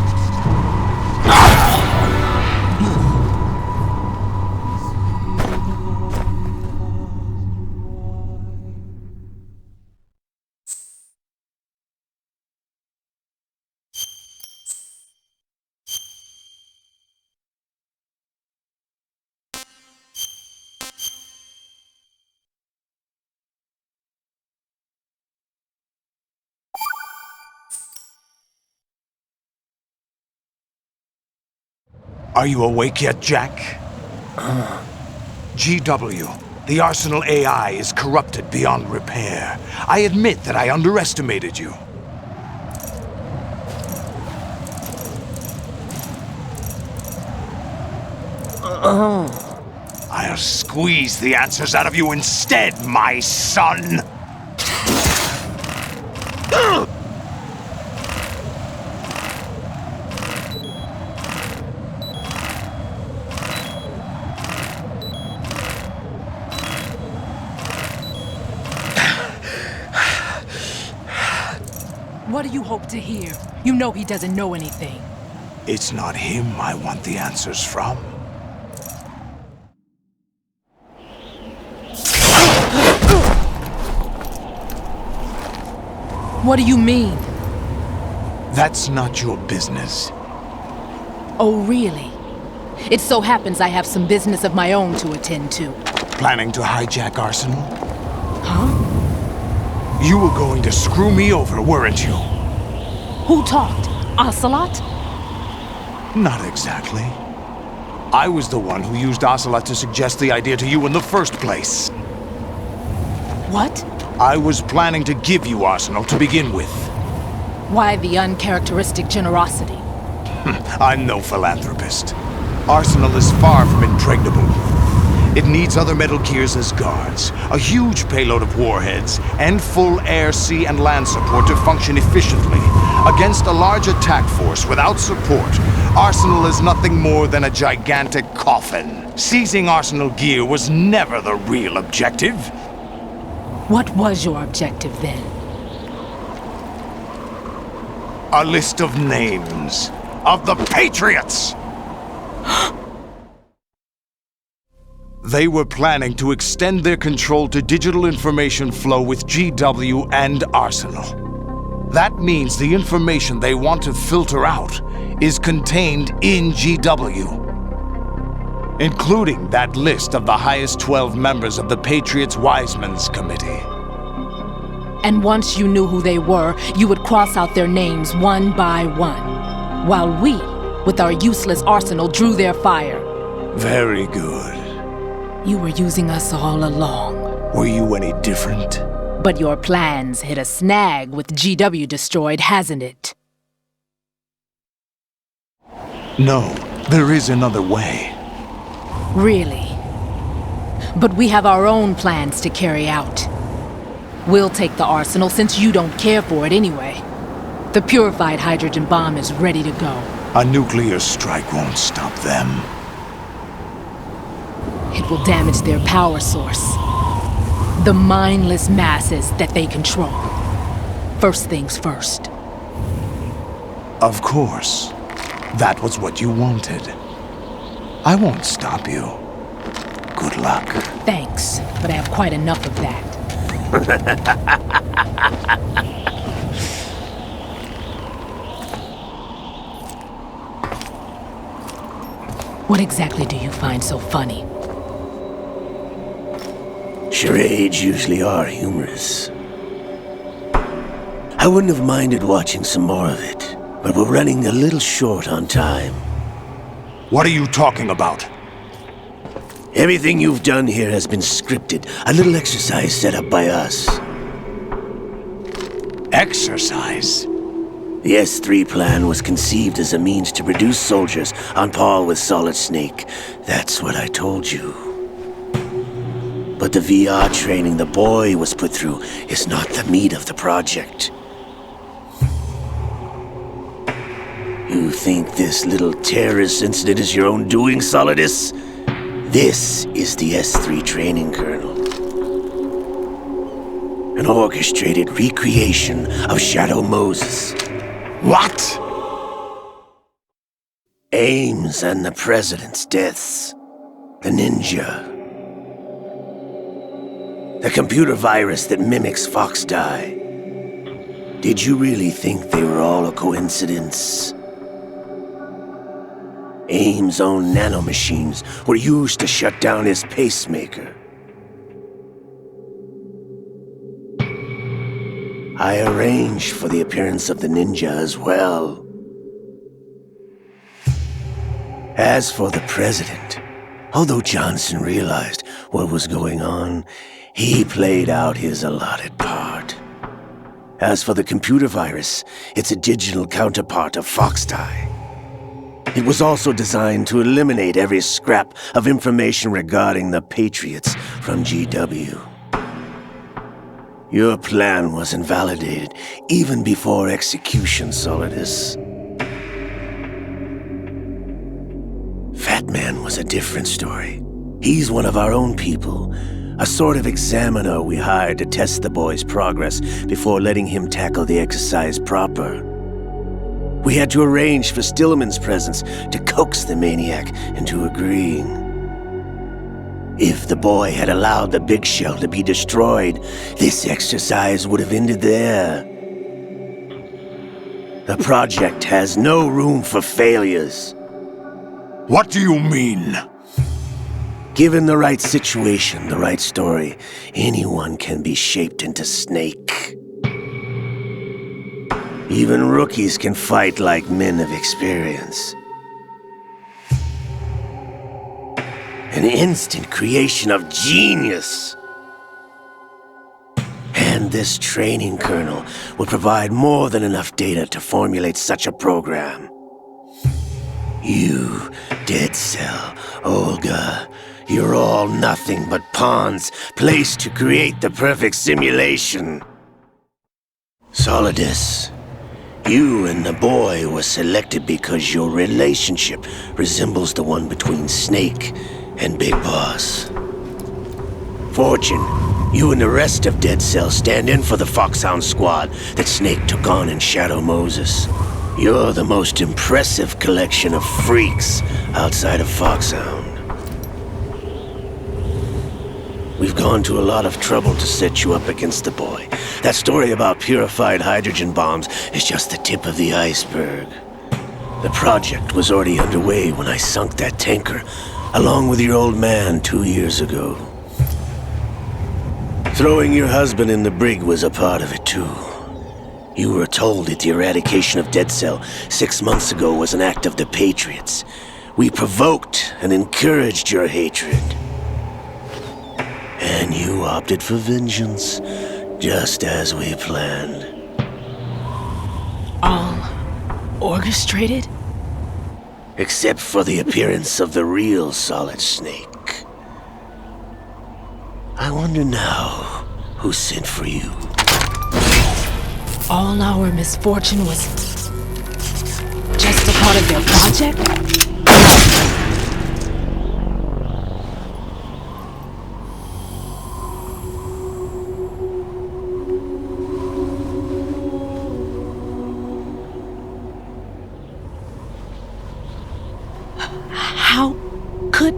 A: Are you awake yet, Jack? GW, the Arsenal AI is corrupted beyond repair. I admit that I underestimated you. I'll squeeze the answers out of you instead, my son!
M: What do you hope to hear? You know he doesn't know anything.
A: It's not him I want the answers from.
M: What do you mean?
A: That's not your business.
M: Oh, really? It so happens I have some business of my own to attend to.
A: Planning to hijack Arsenal?
M: Huh?
A: You were going to screw me over, weren't you?
M: Who talked? Ocelot?
A: Not exactly. I was the one who used Ocelot to suggest the idea to you in the first place.
M: What?
A: I was planning to give you Arsenal to begin with.
M: Why the uncharacteristic generosity?
A: I'm no philanthropist. Arsenal is far from impregnable. It needs other Metal Gears as guards, a huge payload of warheads, and full air, sea, and land support to function efficiently. Against a large attack force without support, Arsenal is nothing more than a gigantic coffin. Seizing Arsenal gear was never the real objective.
M: What was your objective then?
A: A list of names of the Patriots! They were planning to extend their control to digital information flow with GW and Arsenal. That means the information they want to filter out is contained in GW, including that list of the highest 12 members of the Patriots' Wiseman's Committee.
M: And once you knew who they were, you would cross out their names one by one, while we, with our useless arsenal, drew their fire.
A: Very good.
M: You were using us all along.
A: Were you any different?
M: But your plans hit a snag with GW destroyed, hasn't it?
A: No, there is another way.
M: Really? But we have our own plans to carry out. We'll take the arsenal since you don't care for it anyway. The purified hydrogen bomb is ready to go.
A: A nuclear strike won't stop them.
M: It will damage their power source. The mindless masses that they control. First things first.
A: Of course. That was what you wanted. I won't stop you. Good luck.
M: Thanks, but I have quite enough of that. What exactly do you find so funny?
B: Charades usually are humorous. I wouldn't have minded watching some more of it, but we're running a little short on time.
A: What are you talking about?
B: Everything you've done here has been scripted, a little exercise set up by us.
A: Exercise?
B: The S3 plan was conceived as a means to produce soldiers on par with Solid Snake. That's what I told you. But the VR training the boy was put through is not the meat of the project. You think this little terrorist incident is your own doing, Solidus? This is the S3 training kernel. An orchestrated recreation of Shadow Moses.
A: What?
B: Ames and the President's deaths. The ninja. The computer virus that mimics FOXHOUND. Did you really think they were all a coincidence? Ames' own nanomachines were used to shut down his pacemaker. I arranged for the appearance of the ninja as well. As for the President, although Johnson realized what was going on, he played out his allotted part. As for the computer virus, it's a digital counterpart of FOXHOUND. It was also designed to eliminate every scrap of information regarding the Patriots from GW. Your plan was invalidated even before execution, Solidus. Fat Man was a different story. He's one of our own people, a sort of examiner we hired to test the boy's progress before letting him tackle the exercise proper. We had to arrange for Stillman's presence to coax the maniac into agreeing. If the boy had allowed the Big Shell to be destroyed, this exercise would have ended there. The project has no room for failures.
A: What do you mean?
B: Given the right situation, the right story, anyone can be shaped into Snake. Even rookies can fight like men of experience. An instant creation of genius. And this training kernel will provide more than enough data to formulate such a program. You, Dead Cell, Olga, you're all nothing but pawns placed to create the perfect simulation. Solidus, You and the boy were selected because your relationship resembles the one between Snake and Big Boss. Fortune, you and the rest of Dead Cell stand in for the Foxhound squad that Snake took on in Shadow Moses. You're the most impressive collection of freaks outside of Foxhound. We've gone to a lot of trouble to set you up against the boy. That story about purified hydrogen bombs is just the tip of the iceberg. The project was already underway when I sunk that tanker, along with your old man 2 years ago. Throwing your husband in the brig was a part of it too. You were told that the eradication of Dead Cell 6 months ago was an act of the Patriots. We provoked and encouraged your hatred. And you opted for vengeance, just as we planned.
M: All orchestrated?
B: Except for the appearance of the real Solid Snake. I wonder now who sent for you.
M: All our misfortune was just a part of their project? How could...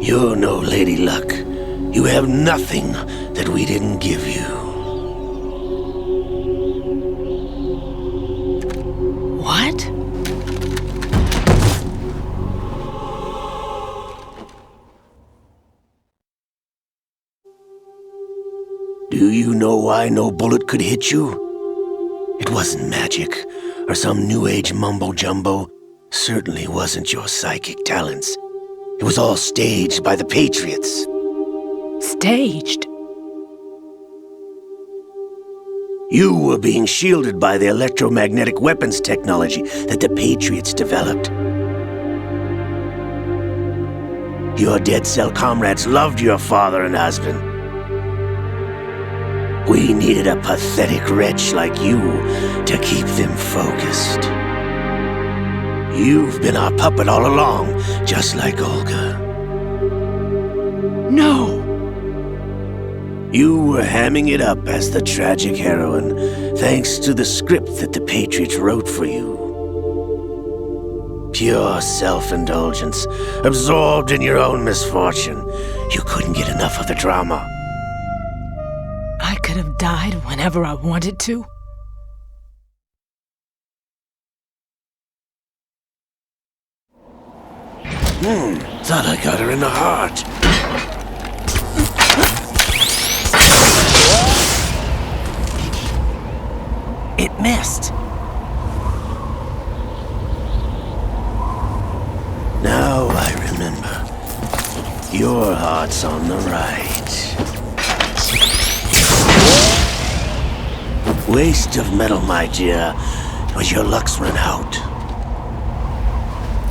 B: You're no Lady Luck. You have nothing that we didn't give you.
M: What?
B: Do you know why no bullet could hit you? It wasn't magic, or some new age mumbo-jumbo. Certainly wasn't your psychic talents. It was all staged by the Patriots.
M: Staged?
B: You were being shielded by the electromagnetic weapons technology that the Patriots developed. Your Dead Cell comrades loved your father and husband. We needed a pathetic wretch like you to keep them focused. You've been our puppet all along, just like Olga.
M: No!
B: You were hamming it up as the tragic heroine, thanks to the script that the Patriots wrote for you. Pure self-indulgence, absorbed in your own misfortune. You couldn't get enough of the drama.
M: I could have died whenever I wanted to.
B: Thought I got her in the heart.
K: It missed.
B: Now I remember. Your heart's on the right. Waste of metal, my dear, but your luck's run out.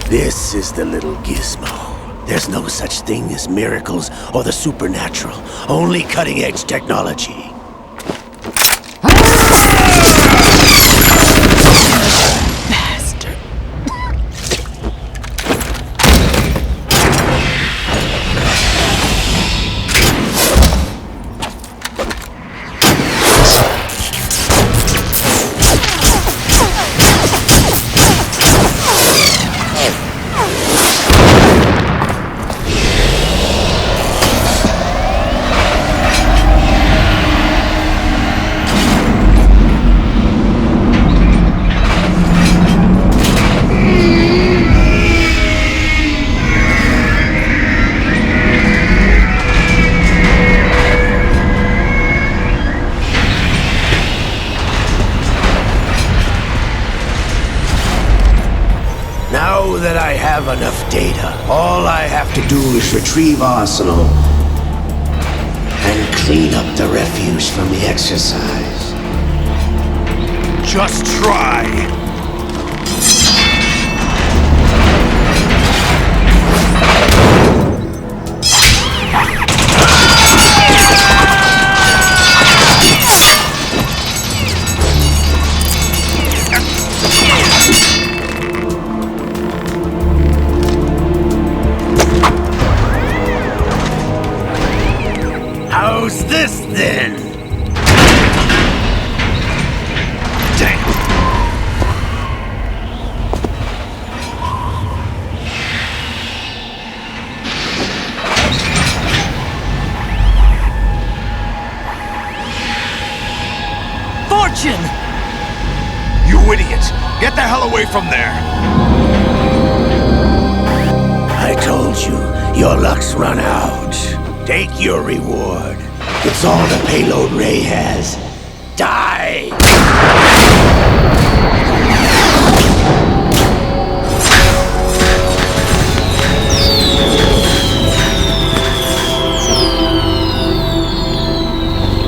B: This is the little gizmo. There's no such thing as miracles or the supernatural, only cutting-edge technology.
M: Bastard.
B: Now that I have enough data, all I have to do is retrieve Arsenal and clean up the refuse from the exercise.
H: Just try.
A: Get the hell away from there!
B: I told you, your luck's run out. Take your reward. It's all the payload Ray has. Die!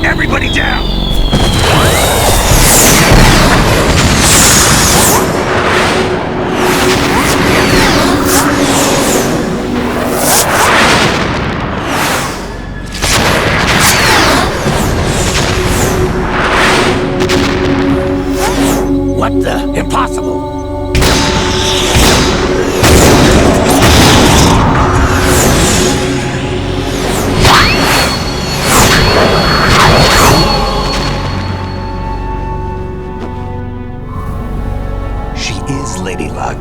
H: Everybody down!
B: What the? Impossible!
A: She is Lady Luck.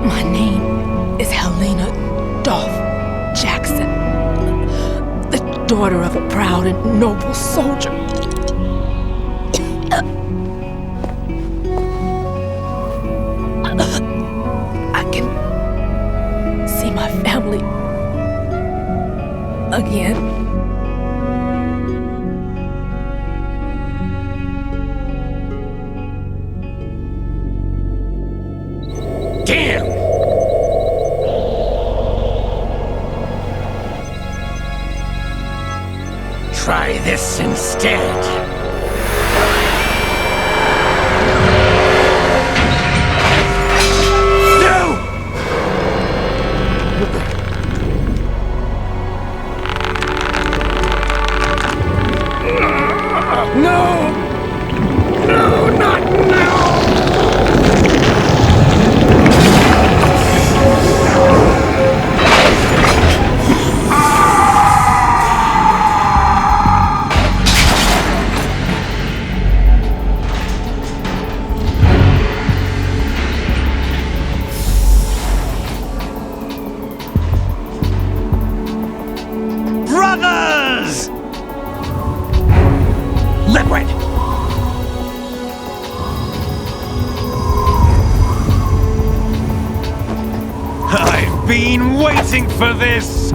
M: My name is Helena Dolph Jackson, the daughter of a proud and noble soldier. I can see my family again.
B: Damn! Try this instead. No! No, not now!
H: Brothers! Liquid! I've been waiting for this!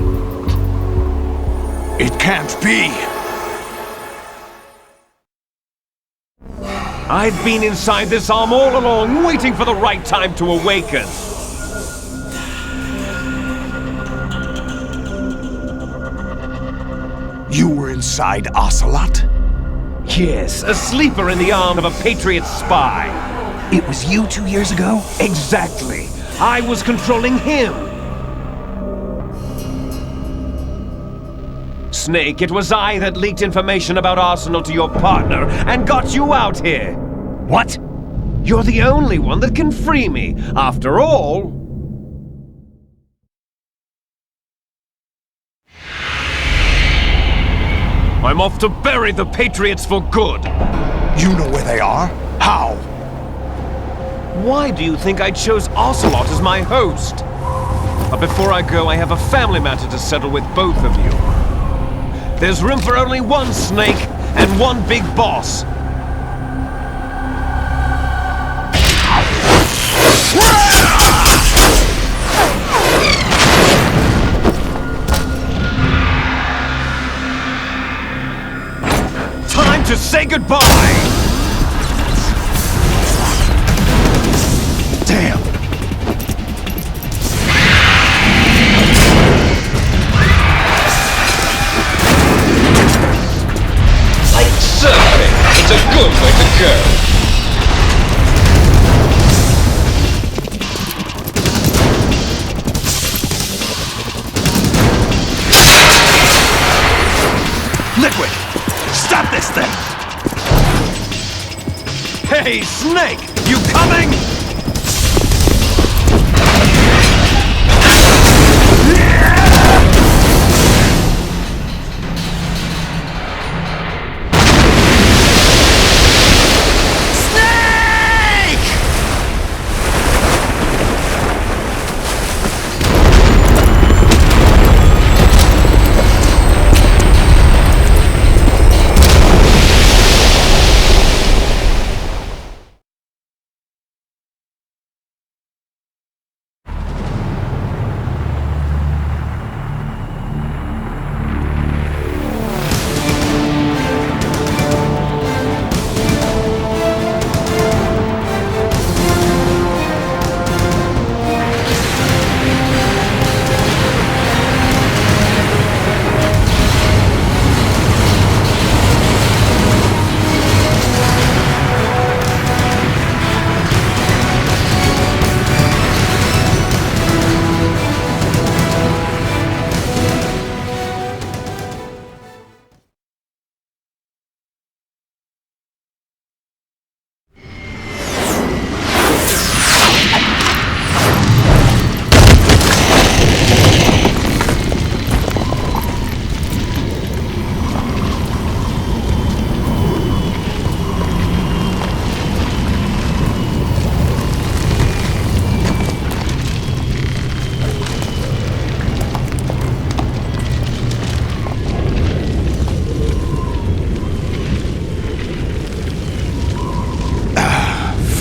A: It can't be!
H: I've been inside this arm all along, waiting for the right time to awaken.
A: You were inside Ocelot?
H: Yes, a sleeper in the arm of a Patriot spy.
A: It was you 2 years ago?
H: Exactly. I was controlling him. Snake, it was I that leaked information about Arsenal to your partner and got you out here. What? You're the only one that can free me. After all... I'm off to bury the Patriots for good.
A: You know where they are? How?
H: Why do you think I chose Ocelot as my host? But before I go, I have a family matter to settle with both of you. There's room for only one Snake and one big boss. Time to say goodbye!
A: Damn!
H: Like surfing, it's a good way to go. Liquid! Stop this thing! Hey, Snake! You coming?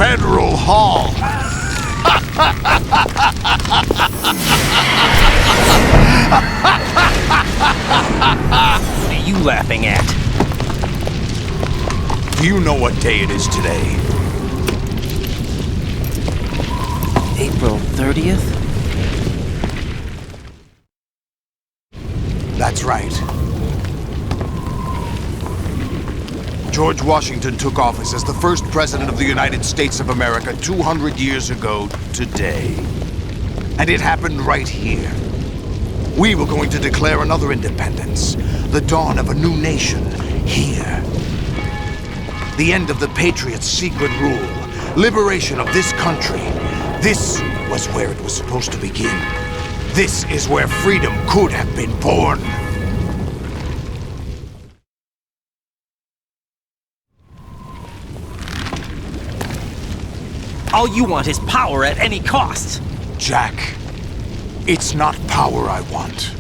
A: Federal Hall.
K: What are you laughing at?
A: Do you know what day it is today?
C: April 30th?
A: That's right. George Washington took office as the first president of the United States of America 200 years ago today. And it happened right here. We were going to declare another independence, the dawn of a new nation, here. The end of the Patriots' secret rule, liberation of this country. This was where it was supposed to begin. This is where freedom could have been born.
K: All you want is power at any cost.
A: Jack, it's not power I want.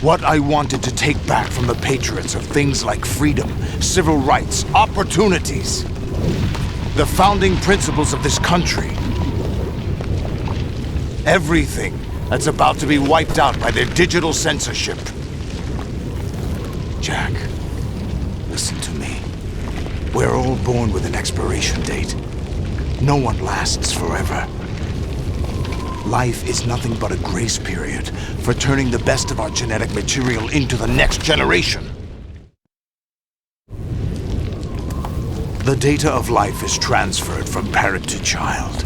A: What I wanted to take back from the Patriots are things like freedom, civil rights, opportunities. The founding principles of this country. Everything that's about to be wiped out by their digital censorship. Jack, listen to me. We're all born with an expiration date. No one lasts forever. Life is nothing but a grace period for turning the best of our genetic material into the next generation. The data of life is transferred from parent to child.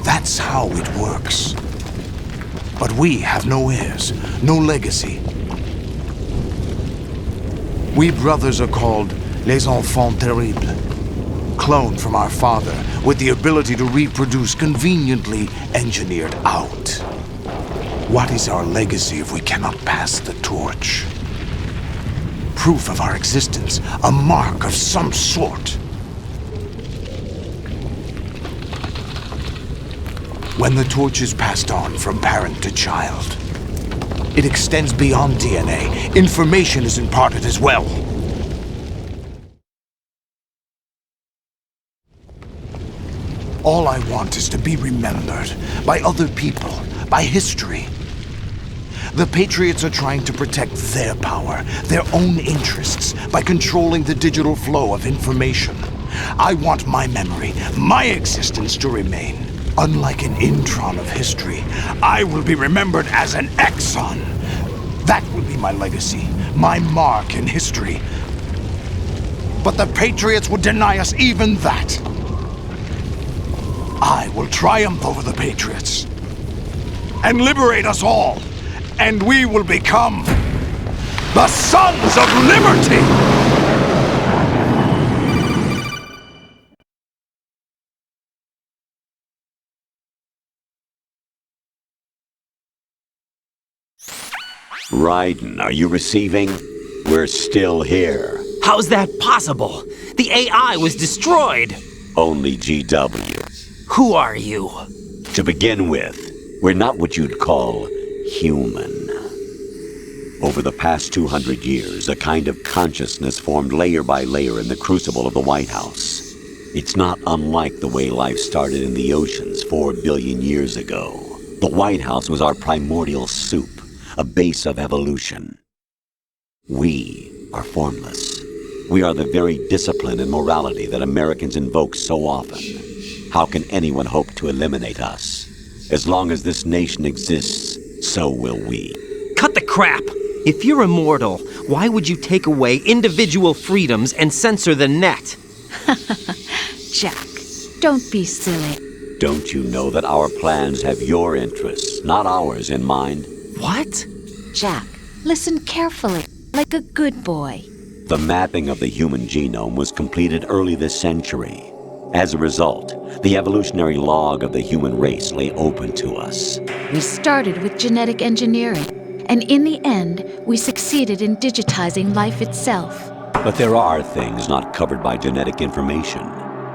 A: That's how it works. But we have no heirs, no legacy. We brothers are called les enfants terribles. Cloned from our father, with the ability to reproduce conveniently engineered out. What is our legacy if we cannot pass the torch? Proof of our existence, a mark of some sort. When the torch is passed on from parent to child, it extends beyond DNA. Information is imparted as well. All I want is to be remembered by other people, by history. The Patriots are trying to protect their power, their own interests, by controlling the digital flow of information. I want my memory, my existence to remain. Unlike an intron of history, I will be remembered as an exon. That will be my legacy, my mark in history. But the Patriots would deny us even that. I will triumph over the Patriots and liberate us all, and we will become the Sons of Liberty!
G: Raiden, are you receiving? We're still here.
K: How's that possible? The AI was destroyed.
G: Only GW.
K: Who are you?
G: To begin with, we're not what you'd call human. Over the past 200 years, a kind of consciousness formed layer by layer in the crucible of the White House. It's not unlike the way life started in the oceans 4 billion years ago. The White House was our primordial soup, a base of evolution. We are formless. We are the very discipline and morality that Americans invoke so often. How can anyone hope to eliminate us? As long as this nation exists, so will we.
K: Cut the crap!
C: If you're immortal, why would you take away individual freedoms and censor the net?
E: Jack, don't be silly.
G: Don't you know that our plans have your interests, not ours, in mind?
C: What?
E: Jack, listen carefully, like a good boy.
G: The mapping of the human genome was completed early this century. As a result, the evolutionary log of the human race lay open to us.
E: We started with genetic engineering, and in the end, we succeeded in digitizing life itself.
G: But there are things not covered by genetic information.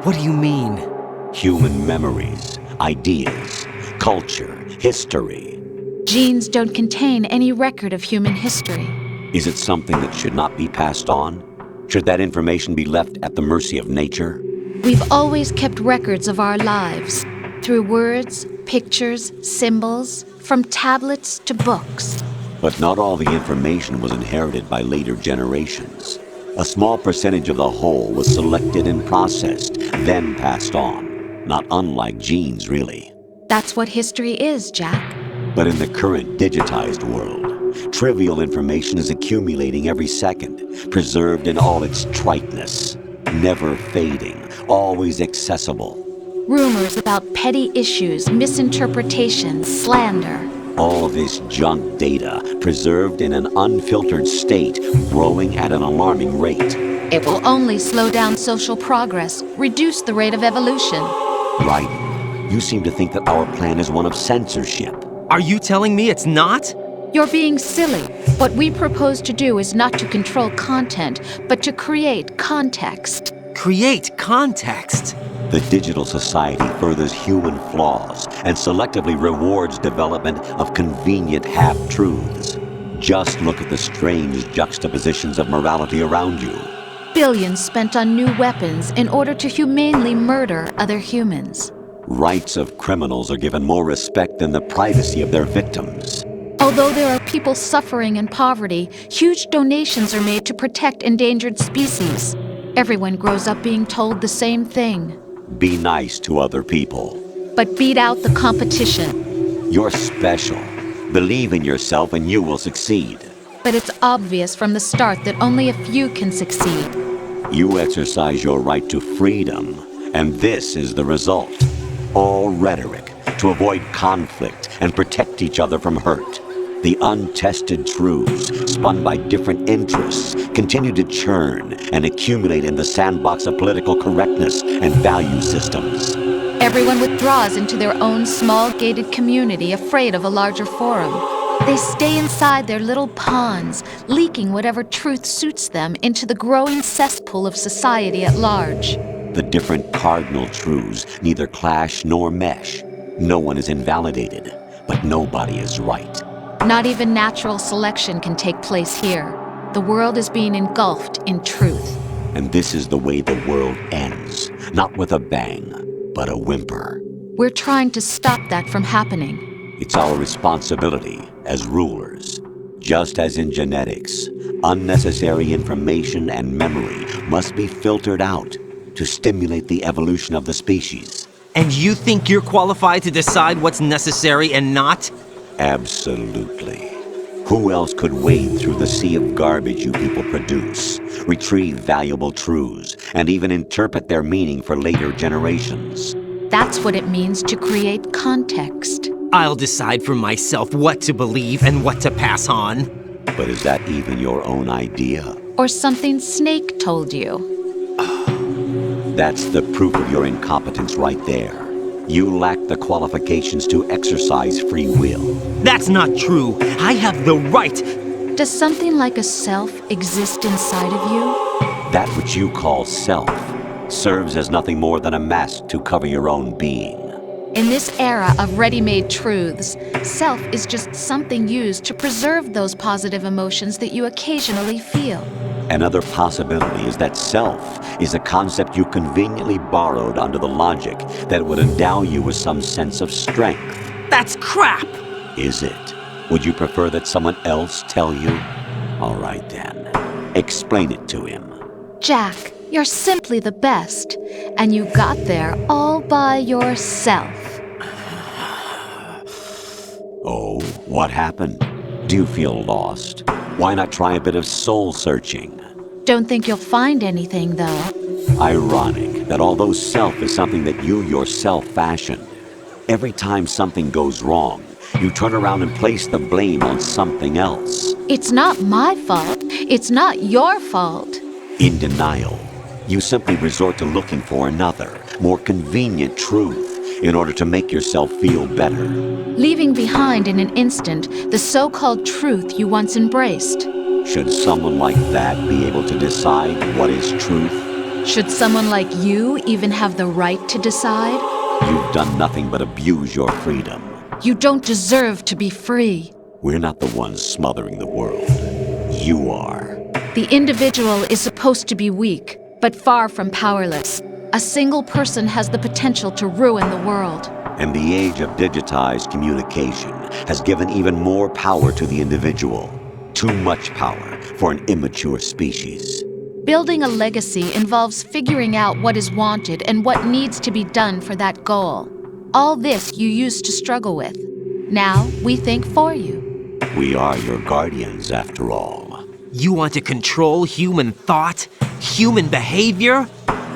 C: What do you mean?
G: Human memories, ideas, culture, history.
E: Genes don't contain any record of human history.
G: Is it something that should not be passed on? Should that information be left at the mercy of nature?
E: We've always kept records of our lives, through words, pictures, symbols, from tablets to books.
G: But not all the information was inherited by later generations. A small percentage of the whole was selected and processed, then passed on. Not unlike genes, really.
E: That's what history is, Jack.
G: But in the current digitized world, trivial information is accumulating every second, preserved in all its triteness, never fading, always accessible.
E: Rumors about petty issues, misinterpretations, slander.
G: All this junk data, preserved in an unfiltered state, growing at an alarming rate.
E: It will only slow down social progress, reduce the rate of evolution.
G: Raiden, you seem to think that our plan is one of censorship.
C: Are you telling me it's not?
E: You're being silly. What we propose to do is not to control content, but to create context.
C: Create context?
G: The digital society furthers human flaws and selectively rewards development of convenient half-truths. Just look at the strange juxtapositions of morality around you.
E: Billions spent on new weapons in order to humanely murder other humans.
G: Rights of criminals are given more respect than the privacy of their victims.
E: Although there are people suffering in poverty, huge donations are made to protect endangered species. Everyone grows up being told the same thing.
G: Be nice to other people.
E: But beat out the competition.
G: You're special. Believe in yourself and you will succeed.
E: But it's obvious from the start that only a few can succeed.
G: You exercise your right to freedom, and this is the result. All rhetoric to avoid conflict and protect each other from hurt. The untested truths, spun by different interests, continue to churn and accumulate in the sandbox of political correctness and value systems.
E: Everyone withdraws into their own small gated community, afraid of a larger forum. They stay inside their little ponds, leaking whatever truth suits them into the growing cesspool of society at large.
G: The different cardinal truths neither clash nor mesh. No one is invalidated, but nobody is right.
E: Not even natural selection can take place here. The world is being engulfed in truth.
G: And this is the way the world ends. Not with a bang, but a whimper.
E: We're trying to stop that from happening.
G: It's our responsibility as rulers. Just as in genetics, unnecessary information and memory must be filtered out to stimulate the evolution of the species.
C: And you think you're qualified to decide what's necessary and not?
G: Absolutely. Who else could wade through the sea of garbage you people produce, retrieve valuable truths, and even interpret their meaning for later generations?
E: That's what it means to create context.
C: I'll decide for myself what to believe and what to pass on.
G: But is that even your own idea?
E: Or something Snake told you?
G: That's the proof of your incompetence right there. You lack the qualifications to exercise free will.
C: That's not true. I have the right.
E: Does something like a self exist inside of you?
G: That which you call self serves as nothing more than a mask to cover your own being.
E: In this era of ready-made truths, self is just something used to preserve those positive emotions that you occasionally feel.
G: Another possibility is that self is a concept you conveniently borrowed under the logic that would endow you with some sense of strength.
C: That's crap!
G: Is it? Would you prefer that someone else tell you? All right then. Explain it to him.
E: Jack, you're simply the best, and you got there all by yourself.
G: Oh, what happened? Do you feel lost? Why not try a bit of soul-searching?
E: Don't think you'll find anything, though.
G: Ironic that although self is something that you yourself fashioned, every time something goes wrong, you turn around and place the blame on something else.
E: It's not my fault. It's not your fault.
G: In denial, you simply resort to looking for another, more convenient truth in order to make yourself feel better.
E: Leaving behind in an instant the so-called truth you once embraced.
G: Should someone like that be able to decide what is truth?
E: Should someone like you even have the right to decide?
G: You've done nothing but abuse your freedom.
E: You don't deserve to be free.
G: We're not the ones smothering the world. You are.
E: The individual is supposed to be weak, but far from powerless. A single person has the potential to ruin the world.
G: And the age of digitized communication has given even more power to the individual. Too much power for an immature species.
E: Building a legacy involves figuring out what is wanted and what needs to be done for that goal. All this you used to struggle with. Now we think for you.
G: We are your guardians, after all.
C: You want to control human thought? Human behavior?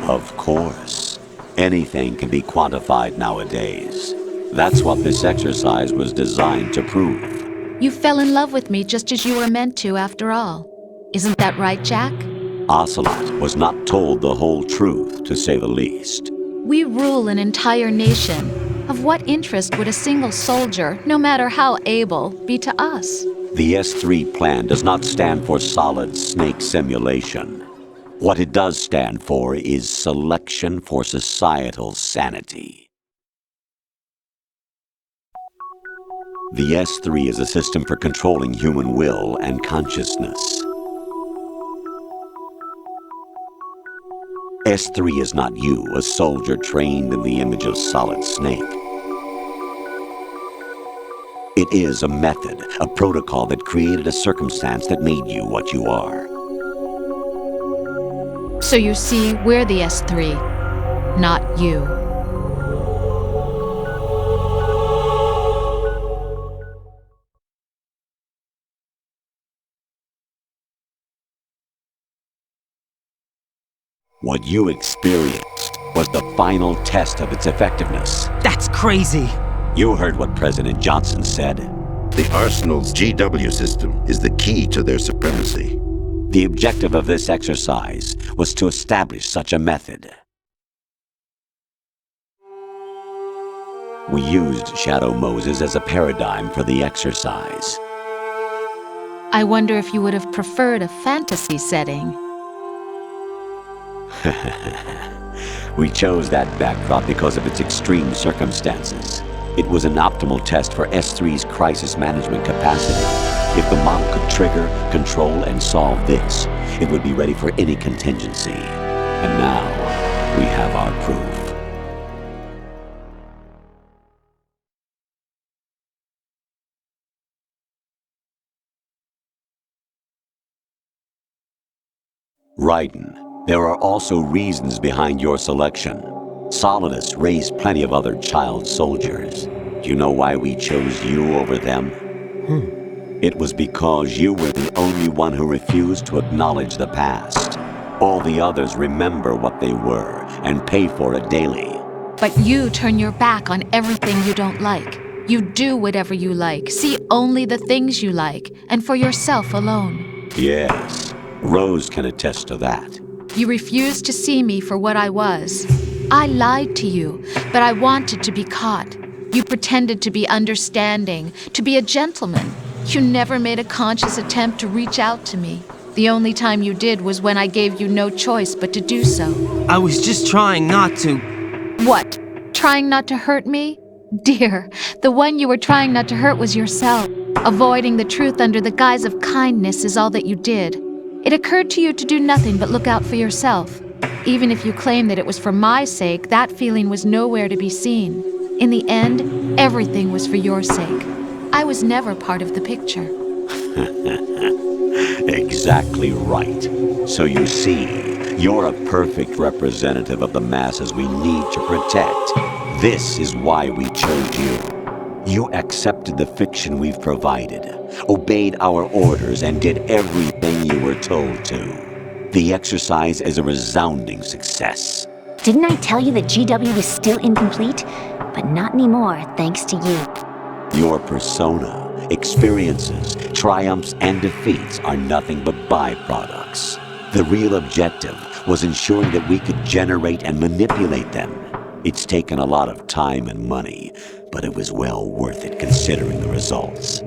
G: Of course. Anything can be quantified nowadays. That's what this exercise was designed to prove.
E: You fell in love with me just as you were meant to, after all. Isn't that right, Jack?
G: Ocelot was not told the whole truth, to say the least.
E: We rule an entire nation. Of what interest would a single soldier, no matter how able, be to us?
G: The S3 plan does not stand for solid snake simulation. What it does stand for is selection for societal sanity. The S3 is a system for controlling human will and consciousness. S3 is not you, a soldier trained in the image of Solid Snake. It is a method, a protocol that created a circumstance that made you what you are.
E: So you see, we're the S3, not you.
G: What you experienced was the final test of its effectiveness.
C: That's crazy!
G: You heard what President Johnson said.
I: The Arsenal's GW system is the key to their supremacy.
G: The objective of this exercise was to establish such a method. We used Shadow Moses as a paradigm for the exercise.
E: I wonder if you would have preferred a fantasy setting.
G: We chose that backdrop because of its extreme circumstances. It was an optimal test for S3's crisis management capacity. If the model could trigger, control, and solve this, it would be ready for any contingency. And now, we have our proof. Raiden, there are also reasons behind your selection. Solidus raised plenty of other child soldiers. Do you know why we chose you over them? It was because you were the only one who refused to acknowledge the past. All the others remember what they were and pay for it daily.
E: But you turn your back on everything you don't like. You do whatever you like, see only the things you like, and for yourself alone.
G: Yes, Rose can attest to that.
E: You refused to see me for what I was. I lied to you, but I wanted to be caught. You pretended to be understanding, to be a gentleman. You never made a conscious attempt to reach out to me. The only time you did was when I gave you no choice but to do so.
C: I was just trying not to...
E: What? Trying not to hurt me? Dear, the one you were trying not to hurt was yourself. Avoiding the truth under the guise of kindness is all that you did. It occurred to you to do nothing but look out for yourself. Even if you claim that it was for my sake, that feeling was nowhere to be seen. In the end, everything was for your sake. I was never part of the picture.
G: Exactly right. So you see, you're a perfect representative of the masses we need to protect. This is why we chose you. You accepted the fiction we've provided, obeyed our orders, and did everything you were told to. The exercise is a resounding success.
N: Didn't I tell you that GW was still incomplete? But not anymore, thanks to you.
G: Your persona, experiences, triumphs, and defeats are nothing but byproducts. The real objective was ensuring that we could generate and manipulate them. It's taken a lot of time and money, but it was well worth it considering the results.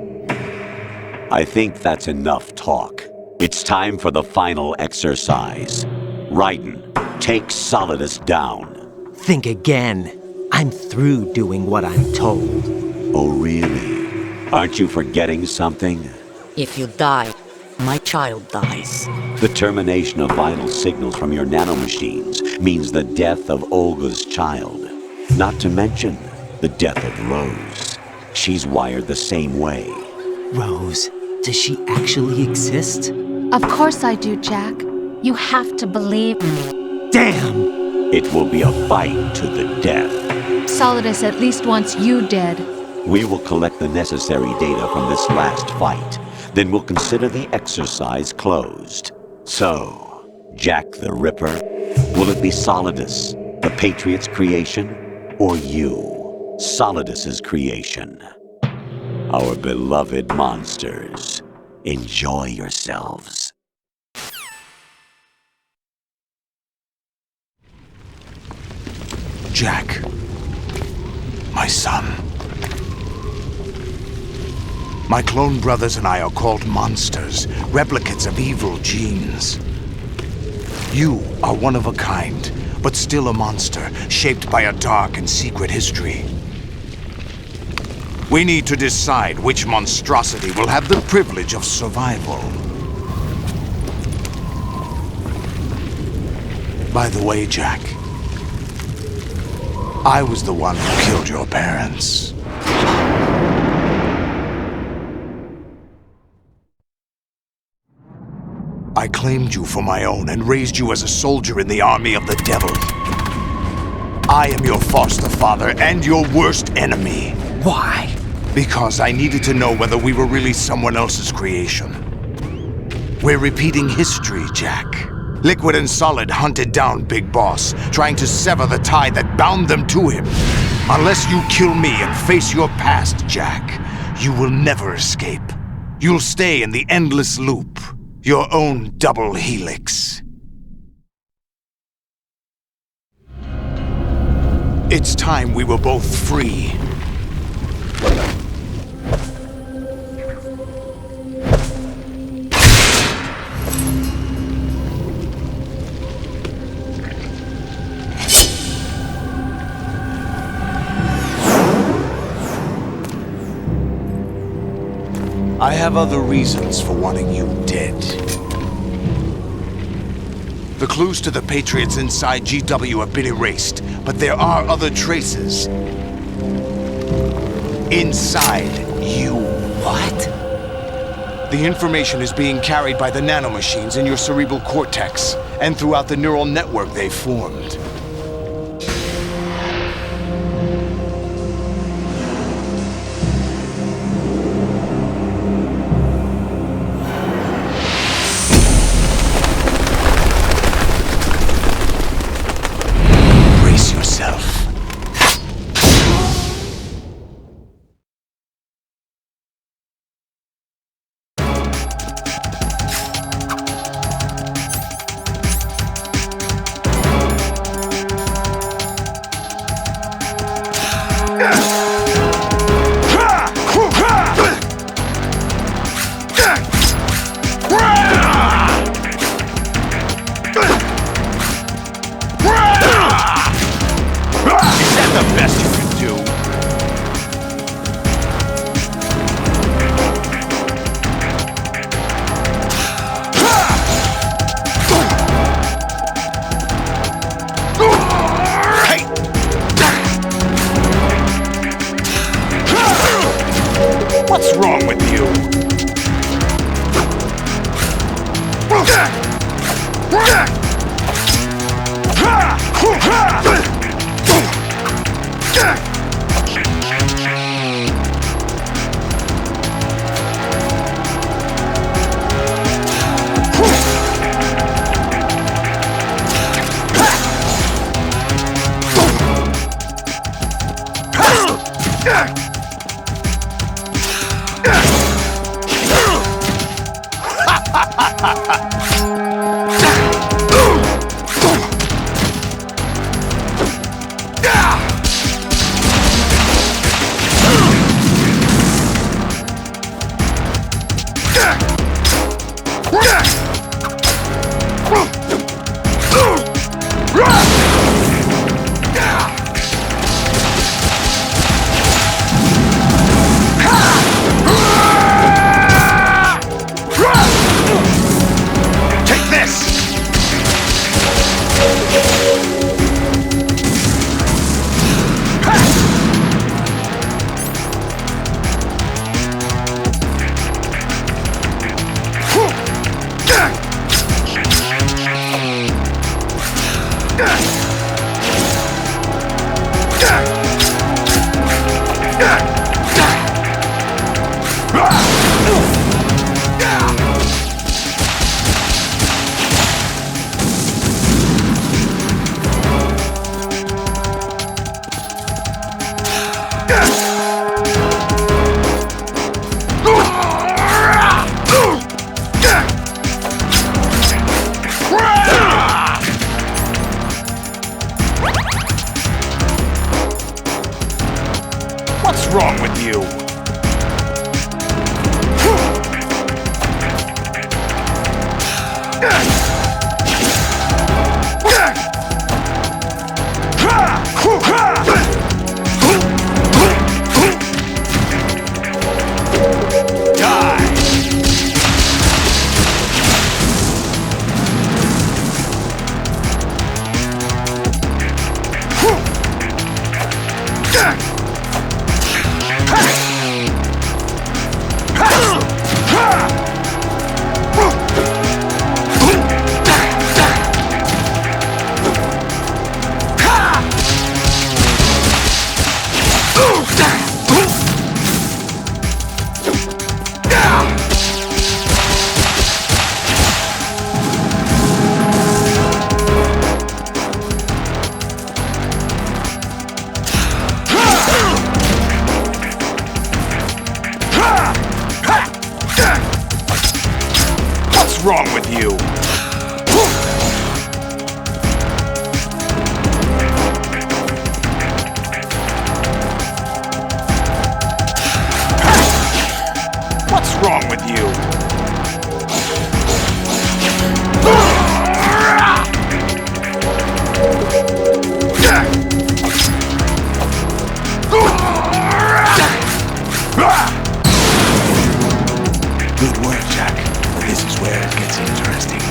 G: I think that's enough talk. It's time for the final exercise. Raiden, take Solidus down.
C: Think again. I'm through doing what I'm told.
G: Oh, really? Aren't you forgetting something?
D: If you die, my child dies.
G: The termination of vital signals from your nanomachines means the death of Olga's child. Not to mention the death of Rose. She's wired the same way.
C: Rose, does she actually exist?
E: Of course I do, Jack. You have to believe me.
C: Damn!
G: It will be a fight to the death.
E: Solidus at least wants you dead.
G: We will collect the necessary data from this last fight. Then we'll consider the exercise closed. So, Jack the Ripper, will it be Solidus, the Patriot's creation, or you, Solidus's creation? Our beloved monsters, enjoy yourselves.
A: Jack, my son. My clone brothers and I are called monsters, replicates of evil genes. You are one of a kind, but still a monster, shaped by a dark and secret history. We need to decide which monstrosity will have the privilege of survival. By the way, Jack, I was the one who killed your parents. I claimed you for my own and raised you as a soldier in the army of the devil. I am your foster father and your worst enemy.
C: Why?
A: Because I needed to know whether we were really someone else's creation. We're repeating history, Jack. Liquid and Solid hunted down Big Boss, trying to sever the tie that bound them to him. Unless you kill me and face your past, Jack, you will never escape. You'll stay in the endless loop. Your own double helix. It's time we were both free. I have other reasons for wanting you dead. The clues to the Patriots inside GW have been erased, but there are other traces. Inside you.
C: What?
A: The information is being carried by the nanomachines in your cerebral cortex, and throughout the neural network they've formed. What's wrong with you? What's wrong with you? What's wrong with you? Good work, Jack. This is where it gets interesting.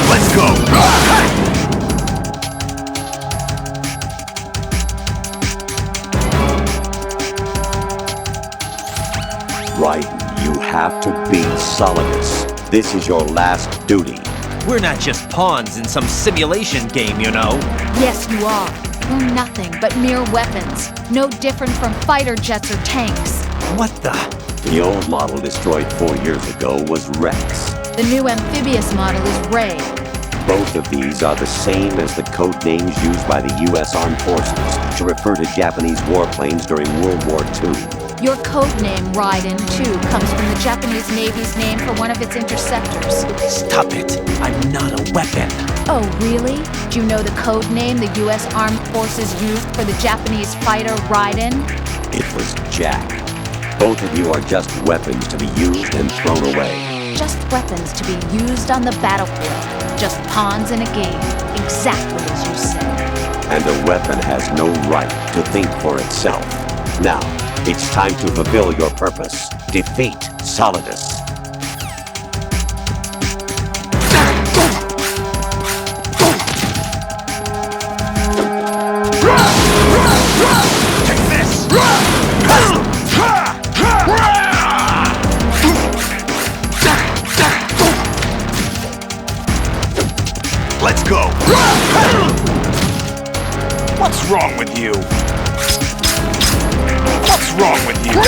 A: Let's go!
G: Raiden, you have to beat Solidus. This is your last duty.
C: We're not just pawns in some simulation game, you know.
E: Yes, you are. We're nothing but mere weapons. No different from fighter jets or tanks.
C: What the?
G: The old model destroyed 4 years ago was Rex.
E: The new amphibious model is Ray.
G: Both of these are the same as the code names used by the U.S. Armed Forces to refer to Japanese warplanes during World War II.
E: Your code name, Raiden, too, comes from the Japanese Navy's name for one of its interceptors.
C: Stop it. I'm not a weapon.
E: Oh, really? Do you know the code name the U.S. Armed Forces used for the Japanese fighter Raiden?
G: It was Jack. Both of you are just weapons to be used and thrown away.
E: Just weapons to be used on the battlefield. Just pawns in a game. Exactly as you said.
G: And a weapon has no right to think for itself. Now, it's time to fulfill your purpose. Defeat Solidus.
A: Take this! Let's go! What's wrong with you? What's wrong with you?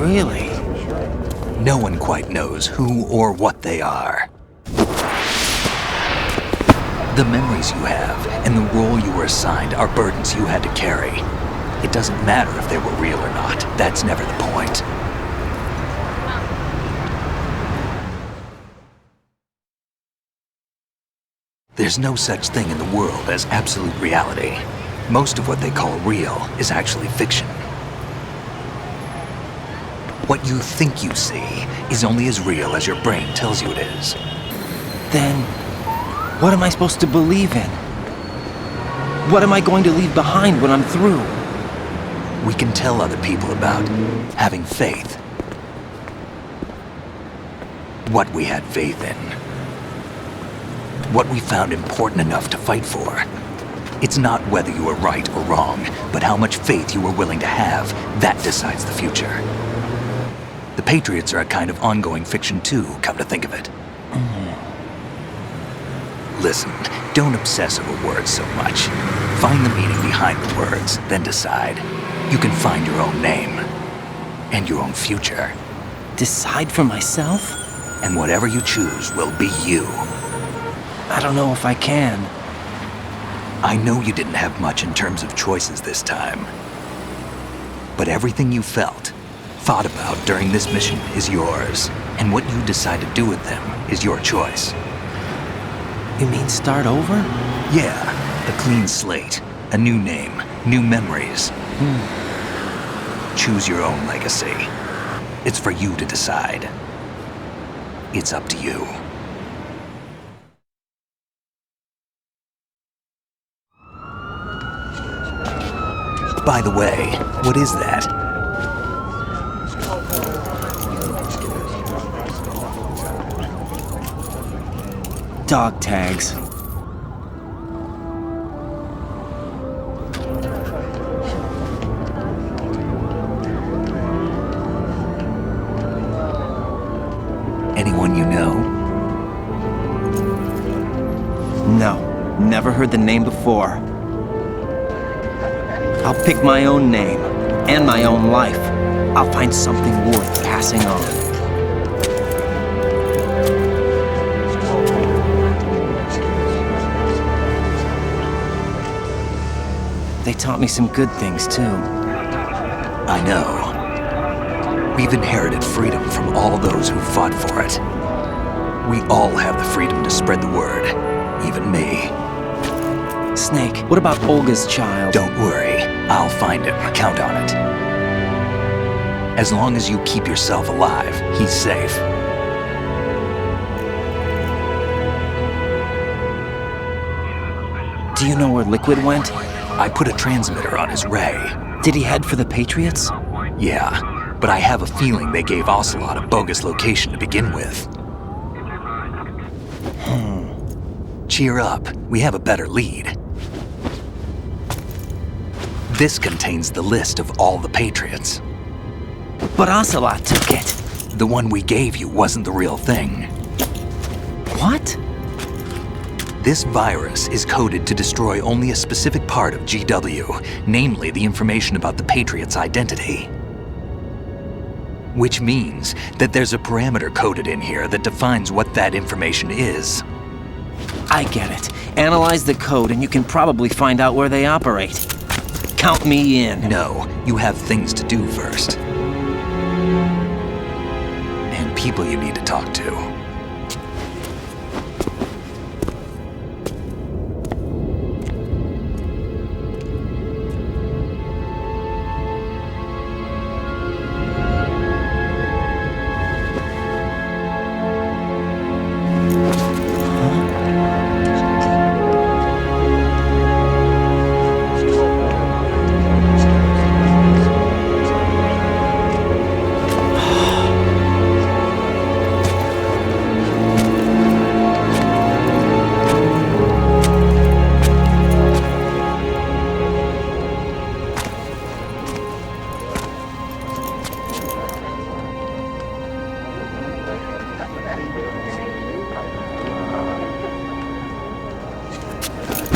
C: Really?
K: No one quite knows who or what they are. The memories you have and the role you were assigned are burdens you had to carry. It doesn't matter if they were real or not. That's never the point. There's no such thing in the world as absolute reality. Most of what they call real is actually fiction. What you think you see is only as real as your brain tells you it is.
C: Then, what am I supposed to believe in? What am I going to leave behind when I'm through?
K: We can tell other people about having faith. What we had faith in. What we found important enough to fight for. It's not whether you were right or wrong, but how much faith you were willing to have. That decides the future. The Patriots are a kind of ongoing fiction too, come to think of it. Listen, don't obsess over words so much. Find the meaning behind the words, then decide. You can find your own name. And your own future.
C: Decide for myself?
K: And whatever you choose will be you.
C: I don't know if I can.
K: I know you didn't have much in terms of choices this time. But everything you felt, thought about during this mission is yours. And what you decide to do with them is your choice.
C: You mean start over?
K: Yeah, a clean slate, a new name, new memories. Choose your own legacy. It's for you to decide. It's up to you. By the way, what is that?
C: Dog tags.
K: Anyone you know?
C: No, never heard the name before. I'll pick my own name, and my own life. I'll find something worth passing on. They taught me some good things, too.
K: I know. We've inherited freedom from all those who fought for it. We all have the freedom to spread the word, even me.
C: Snake, what about Olga's child?
K: Don't worry, I'll find him. Count on it. As long as you keep yourself alive, he's safe.
C: Do you know where Liquid went?
K: I put a transmitter on his ray.
C: Did he head for the Patriots?
K: Yeah, but I have a feeling they gave Ocelot a bogus location to begin with. Cheer up, we have a better lead. This contains the list of all the Patriots.
C: But Ocelot took it.
K: The one we gave you wasn't the real thing.
C: What?
K: This virus is coded to destroy only a specific part of GW, namely the information about the Patriots' identity. Which means that there's a parameter coded in here that defines what that information is.
C: I get it. Analyze the code and you can probably find out where they operate. Count me in.
K: No, you have things to do first. And people you need to talk to.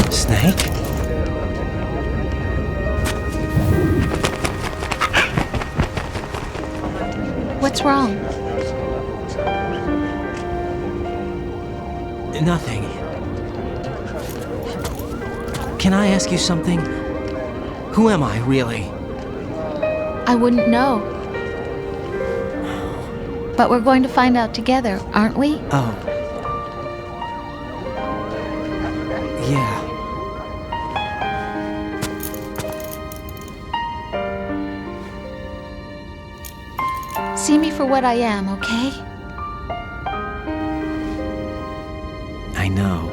C: Snake?
E: What's wrong?
C: Nothing. Can I ask you something? Who am I, really?
E: I wouldn't know. But we're going to find out together, aren't we?
C: Oh. Yeah.
E: See me for what I am, okay?
C: I know.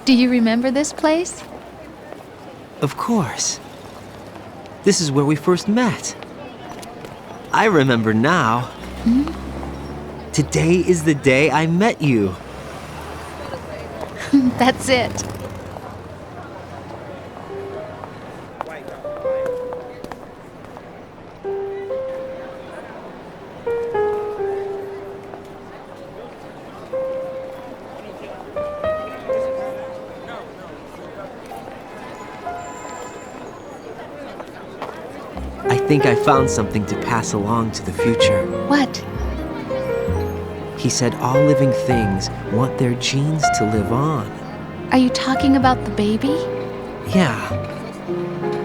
E: Do you remember this place?
C: Of course. This is where we first met. I remember now.
E: Hmm?
C: Today is the day I met you.
E: That's it.
C: I think I found something to pass along to the future.
E: What?
C: He said all living things want their genes to live on.
E: Are you talking about the baby?
C: Yeah.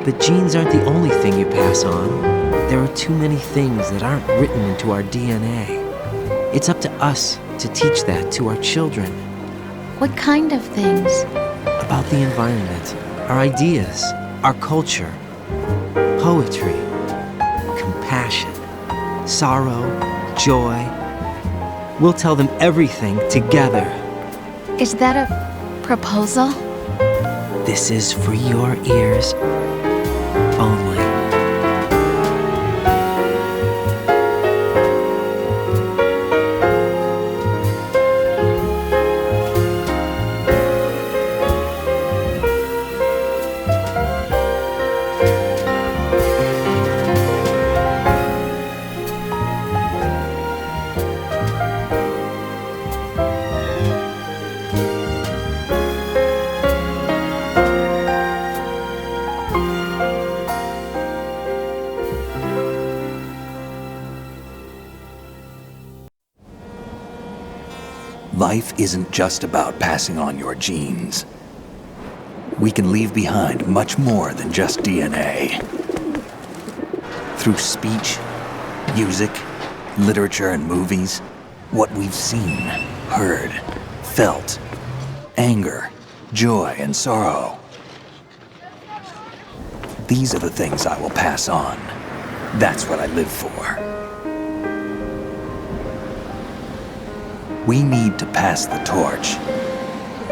C: But genes aren't the only thing you pass on. There are too many things that aren't written into our DNA. It's up to us to teach that to our children.
E: What kind of things?
C: About the environment, our ideas, our culture, poetry, compassion, sorrow, joy. We'll tell them everything together.
E: Is that a proposal?
C: This is for your ears only.
K: Life isn't just about passing on your genes. We can leave behind much more than just DNA. Through speech, music, literature, and movies, what we've seen, heard, felt, anger, joy, and sorrow. These are the things I will pass on. That's what I live for. We need to pass the torch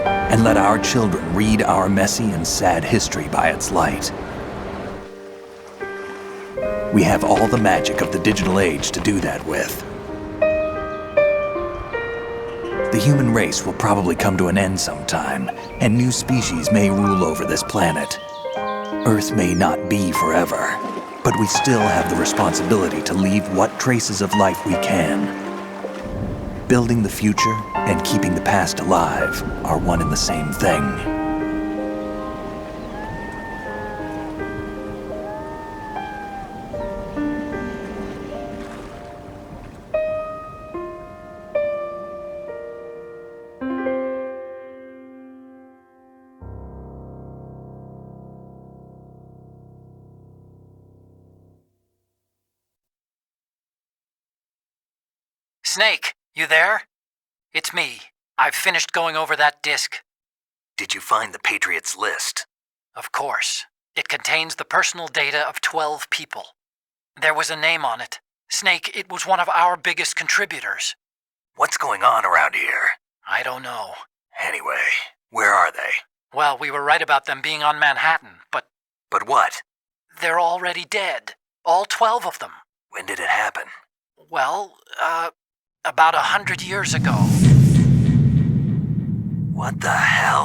K: and let our children read our messy and sad history by its light. We have all the magic of the digital age to do that with. The human race will probably come to an end sometime, and new species may rule over this planet. Earth may not be forever, but we still have the responsibility to leave what traces of life we can. Building the future and keeping the past alive are one and the same thing.
L: Snake, you there? It's me. I've finished going over that disk.
K: Did you find the Patriots list?
L: Of course. It contains the personal data of 12 people. There was a name on it. Snake, it was one of our biggest contributors.
K: What's going on around here?
L: I don't know.
K: Anyway, where are they?
L: Well, we were right about them being on Manhattan, but...
K: But what?
L: They're already dead. All 12 of them.
K: When did it happen?
L: Well, about 100 years ago.
K: What the hell?